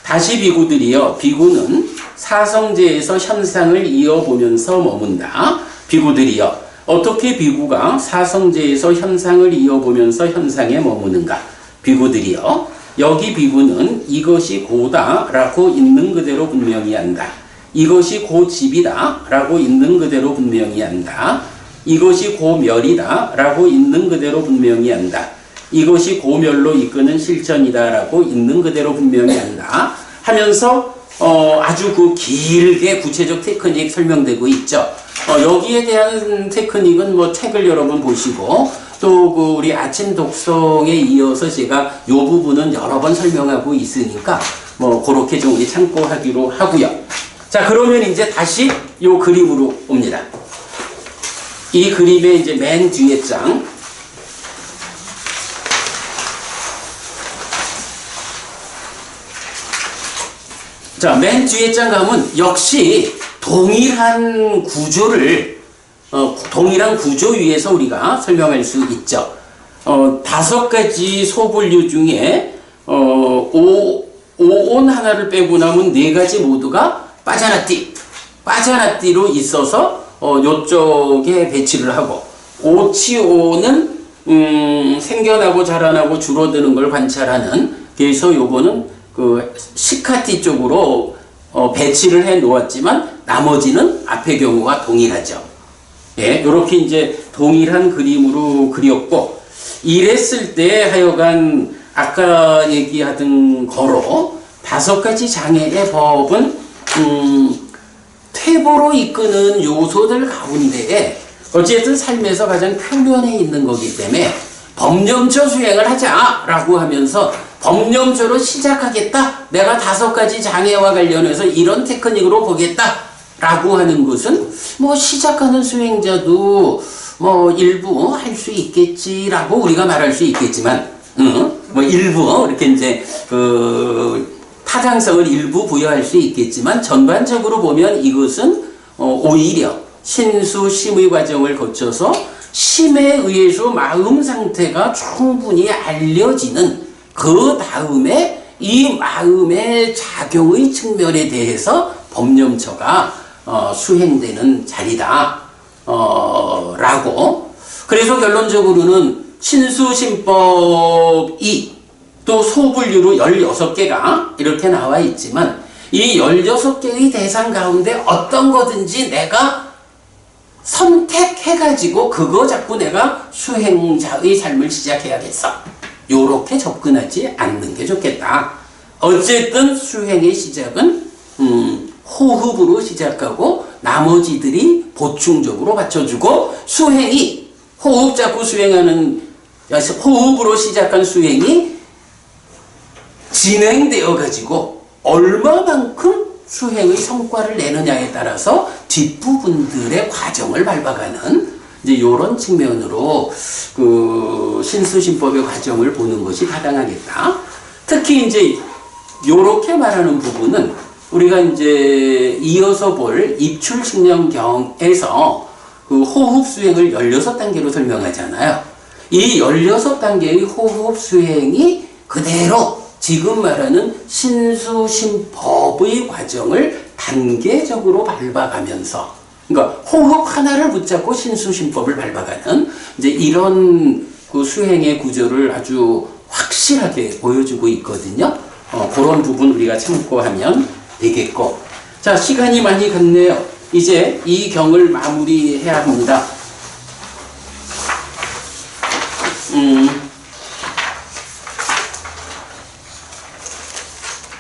다시 비구들이여, 비구는 사성제에서 현상을 이어보면서 머문다. 비구들이여, 어떻게 비구가 사성제에서 현상을 이어보면서 현상에 머무는가? 비구들이여, 여기 비구는 이것이 고다 라고 있는 그대로 분명히 한다. 이것이 고집이다 라고 있는 그대로 분명히 한다. 이것이 고멸이다 라고 있는 그대로 분명히 한다. 이것이 고멸로 이끄는 실전이다 라고 있는 그대로 분명히 한다 하면서 아주 그 길게 구체적 테크닉 설명되고 있죠. 여기에 대한 테크닉은 뭐 책을 여러분 보시고, 또 그 우리 아침 독서에 이어서 제가 이 부분은 여러 번 설명하고 있으니까 뭐 그렇게 좀 우리 참고하기로 하고요. 자, 그러면 이제 다시 이 그림으로 옵니다. 이 그림의 이제 맨 뒤에 장. 자, 맨 뒤에 장 가면 역시 동일한 구조를, 동일한 구조 위에서 우리가 설명할 수 있죠. 5가지 소분류 중에, 오온 하나를 빼고 나면 4가지 모두가 빠자나띠로 있어서, 요쪽에 배치를 하고, 오치오는, 생겨나고 자라나고 줄어드는 걸 관찰하는, 그래서 요거는 그 시카티 쪽으로 배치를 해 놓았지만 나머지는 앞의 경우와 동일하죠. 예, 요렇게 이제 동일한 그림으로 그렸고, 이랬을 때 하여간 아까 얘기하던 거로 5가지 장애의 법은 퇴보로 이끄는 요소들 가운데에 어쨌든 삶에서 가장 표면에 있는 거기 때문에 법념처 수행을 하자라고 하면서 법념처로 시작하겠다, 내가 5가지 장애와 관련해서 이런 테크닉으로 보겠다 라고 하는 것은 뭐 시작하는 수행자도 뭐 일부 할 수 있겠지라고 우리가 말할 수 있겠지만, 뭐 일부 이렇게 이제 그 타당성을 일부 부여할 수 있겠지만, 전반적으로 보면 이것은 오히려 신수 심의 과정을 거쳐서 심에 의해서 마음 상태가 충분히 알려지는 그 다음에 이 마음의 작용의 측면에 대해서 법념처가 수행되는 자리다 라고. 그래서 결론적으로는 신수신법이 또 소분류로 16개가 이렇게 나와 있지만 이 16개의 대상 가운데 어떤 거든지 내가 선택해가지고 그거 자꾸 내가 수행자의 삶을 시작해야겠어. 요렇게 접근하지 않는 게 좋겠다. 어쨌든 수행의 시작은 호흡으로 시작하고 나머지들이 보충적으로 받쳐주고 수행이 호흡 잡고 수행하는 호흡으로 시작한 수행이 진행되어 가지고 얼마만큼 수행의 성과를 내느냐에 따라서 뒷부분들의 과정을 밟아가는 이제 이런 측면으로 그 신수신법의 과정을 보는 것이 타당하겠다. 특히 이제 요렇게 말하는 부분은 우리가 이제 이어서 볼 입출식령경에서 그 호흡 수행을 16단계로 설명하잖아요. 이 16단계의 호흡 수행이 그대로 지금 말하는 신수신법의 과정을 단계적으로 밟아가면서, 그러니까 호흡 하나를 붙잡고 신수신법을 밟아가는 이제 이런 그 수행의 구조를 아주 확실하게 보여주고 있거든요. 그런 부분 우리가 참고하면 되겠고. 자, 시간이 많이 갔네요. 이제 이 경을 마무리해야 합니다.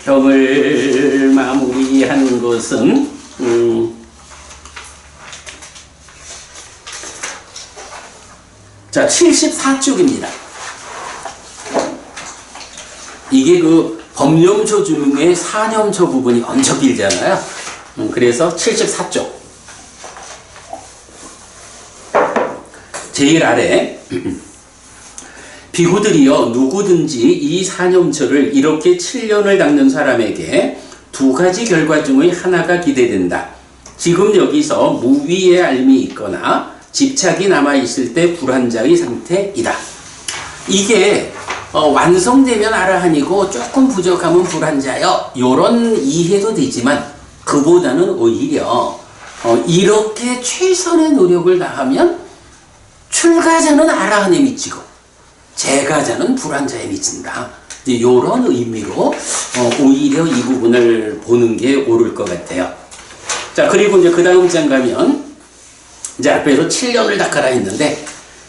경을 마무리한 것은 자 74쪽입니다. 이게 그 법념초 중에 사념초 부분이 엄청 길잖아요. 그래서 74쪽 제일 아래 비구들이여 누구든지 이 사념처를 이렇게 7년을 닦는 사람에게 두 가지 결과 중의 하나가 기대된다. 지금 여기서 무위의 알미 있거나 집착이 남아있을 때 불안자의 상태이다. 이게 완성되면 아라한이고 조금 부족하면 불안자요. 요런 이해도 되지만 그보다는 오히려 이렇게 최선의 노력을 다하면 출가자는 아라한에 미치고 재가자는 불안자에 미친다. 이런 의미로 오히려 이 부분을 보는 게 옳을 것 같아요. 자, 그리고 이제 그 다음 장 가면 이제 앞에서 7년을 닦아라 했는데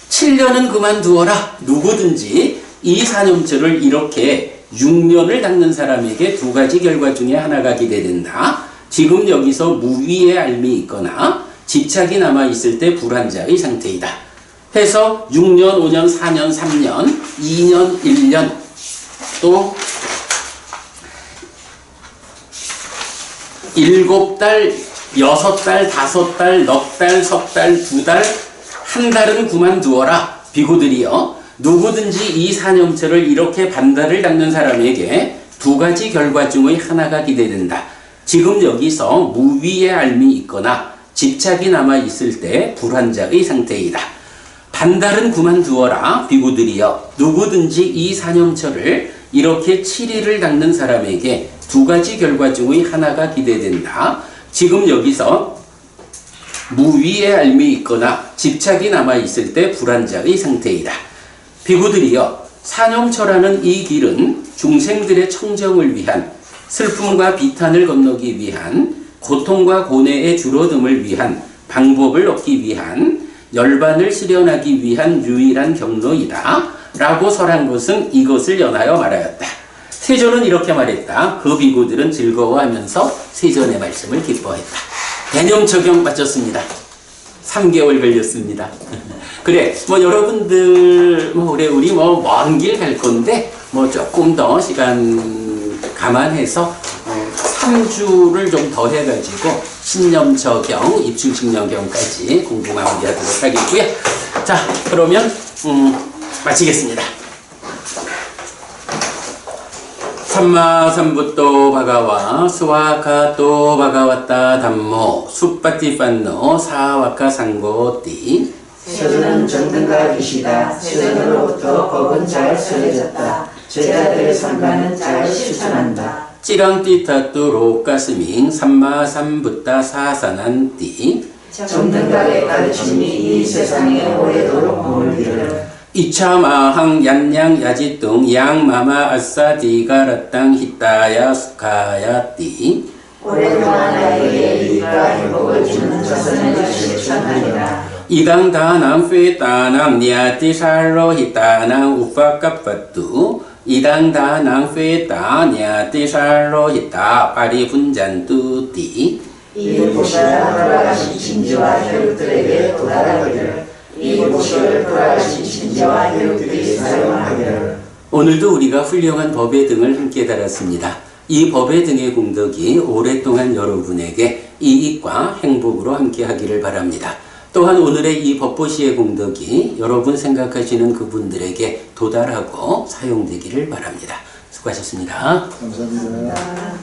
7년은 그만두어라. 누구든지 이 사념처를 이렇게 6년을 닦는 사람에게 두 가지 결과 중에 하나가 기대된다. 지금 여기서 무위의 알미 있거나 집착이 남아있을 때 불안자의 상태이다. 해서 6년, 5년, 4년, 3년, 2년, 1년, 또 7달, 6달, 5달, 넉 달, 석 달, 2달, 한 달은 그만두어라. 비구들이여 누구든지 이 사념처를 이렇게 반달을 닦는 사람에게 두 가지 결과 중의 하나가 기대된다. 지금 여기서 무위의 알미 있거나 집착이 남아있을 때 불안자의 상태이다. 반달은 그만두어라. 비구들이여 누구든지 이 사념처를 이렇게 7일을 닦는 사람에게 두 가지 결과 중의 하나가 기대된다. 지금 여기서 무위의 알미 있거나 집착이 남아있을 때 불안자의 상태이다. 비구들이여 사념처라는 이 길은 중생들의 청정을 위한, 슬픔과 비탄을 건너기 위한, 고통과 고뇌의 줄어듦을 위한, 방법을 얻기 위한, 열반을 실현하기 위한 유일한 경로이다. 라고 설한 것은 이것을 연하여 말하였다. 세존은 이렇게 말했다. 그 비구들은 즐거워하면서 세존의 말씀을 기뻐했다. 개념 적용 마쳤습니다. 3개월 걸렸습니다. 그래, 여러분들, 우리 먼 길 갈 건데, 조금 더 시간 감안해서 3주를 좀 더 해가지고 신념처경, 입출식령경까지 공부 마무리하도록 하겠고요. 자, 그러면 마치겠습니다. 삼마삼부토 바가와 스와카토 바가와타 담모 수파티판노 사와카 상고띠 세조는 정등과 기시다. 세조로부터 법은 잘 쓰여졌다. 제자들의 상관은 잘 실천한다. 찌랑띠타뚜 로가스밍 삼마삼붓다 사산한띠 정등각의 가르침이 이 세상에 오래도록 머물기를. 이차마항 얀양 야지뚱 양마마 아싸디가라땅 히타야 수카야띠 오랫동안 나에게 이익과 행복을 주는 자선을 실천하리라. 이당다낭 페따낭 니아티살로 히타낭 우파카파뚜 이당다낭 페따 니아티살로 히타 파리분잔뚜띠 이 보시가 돌아가신 진지와 혈육들에게 도달하기를. 이 보시를 돌아가신 진지와 혈육들이 사용하기를. 오늘도 우리가 훌륭한 법의 등을 함께 달았습니다. 이 법의 등의 공덕이 오랫동안 여러분에게 이익과 행복으로 함께 하기를 바랍니다. 또한 오늘의 이 법보시의 공덕이 여러분 생각하시는 그분들에게 도달하고 사용되기를 바랍니다. 수고하셨습니다. 감사합니다. 아,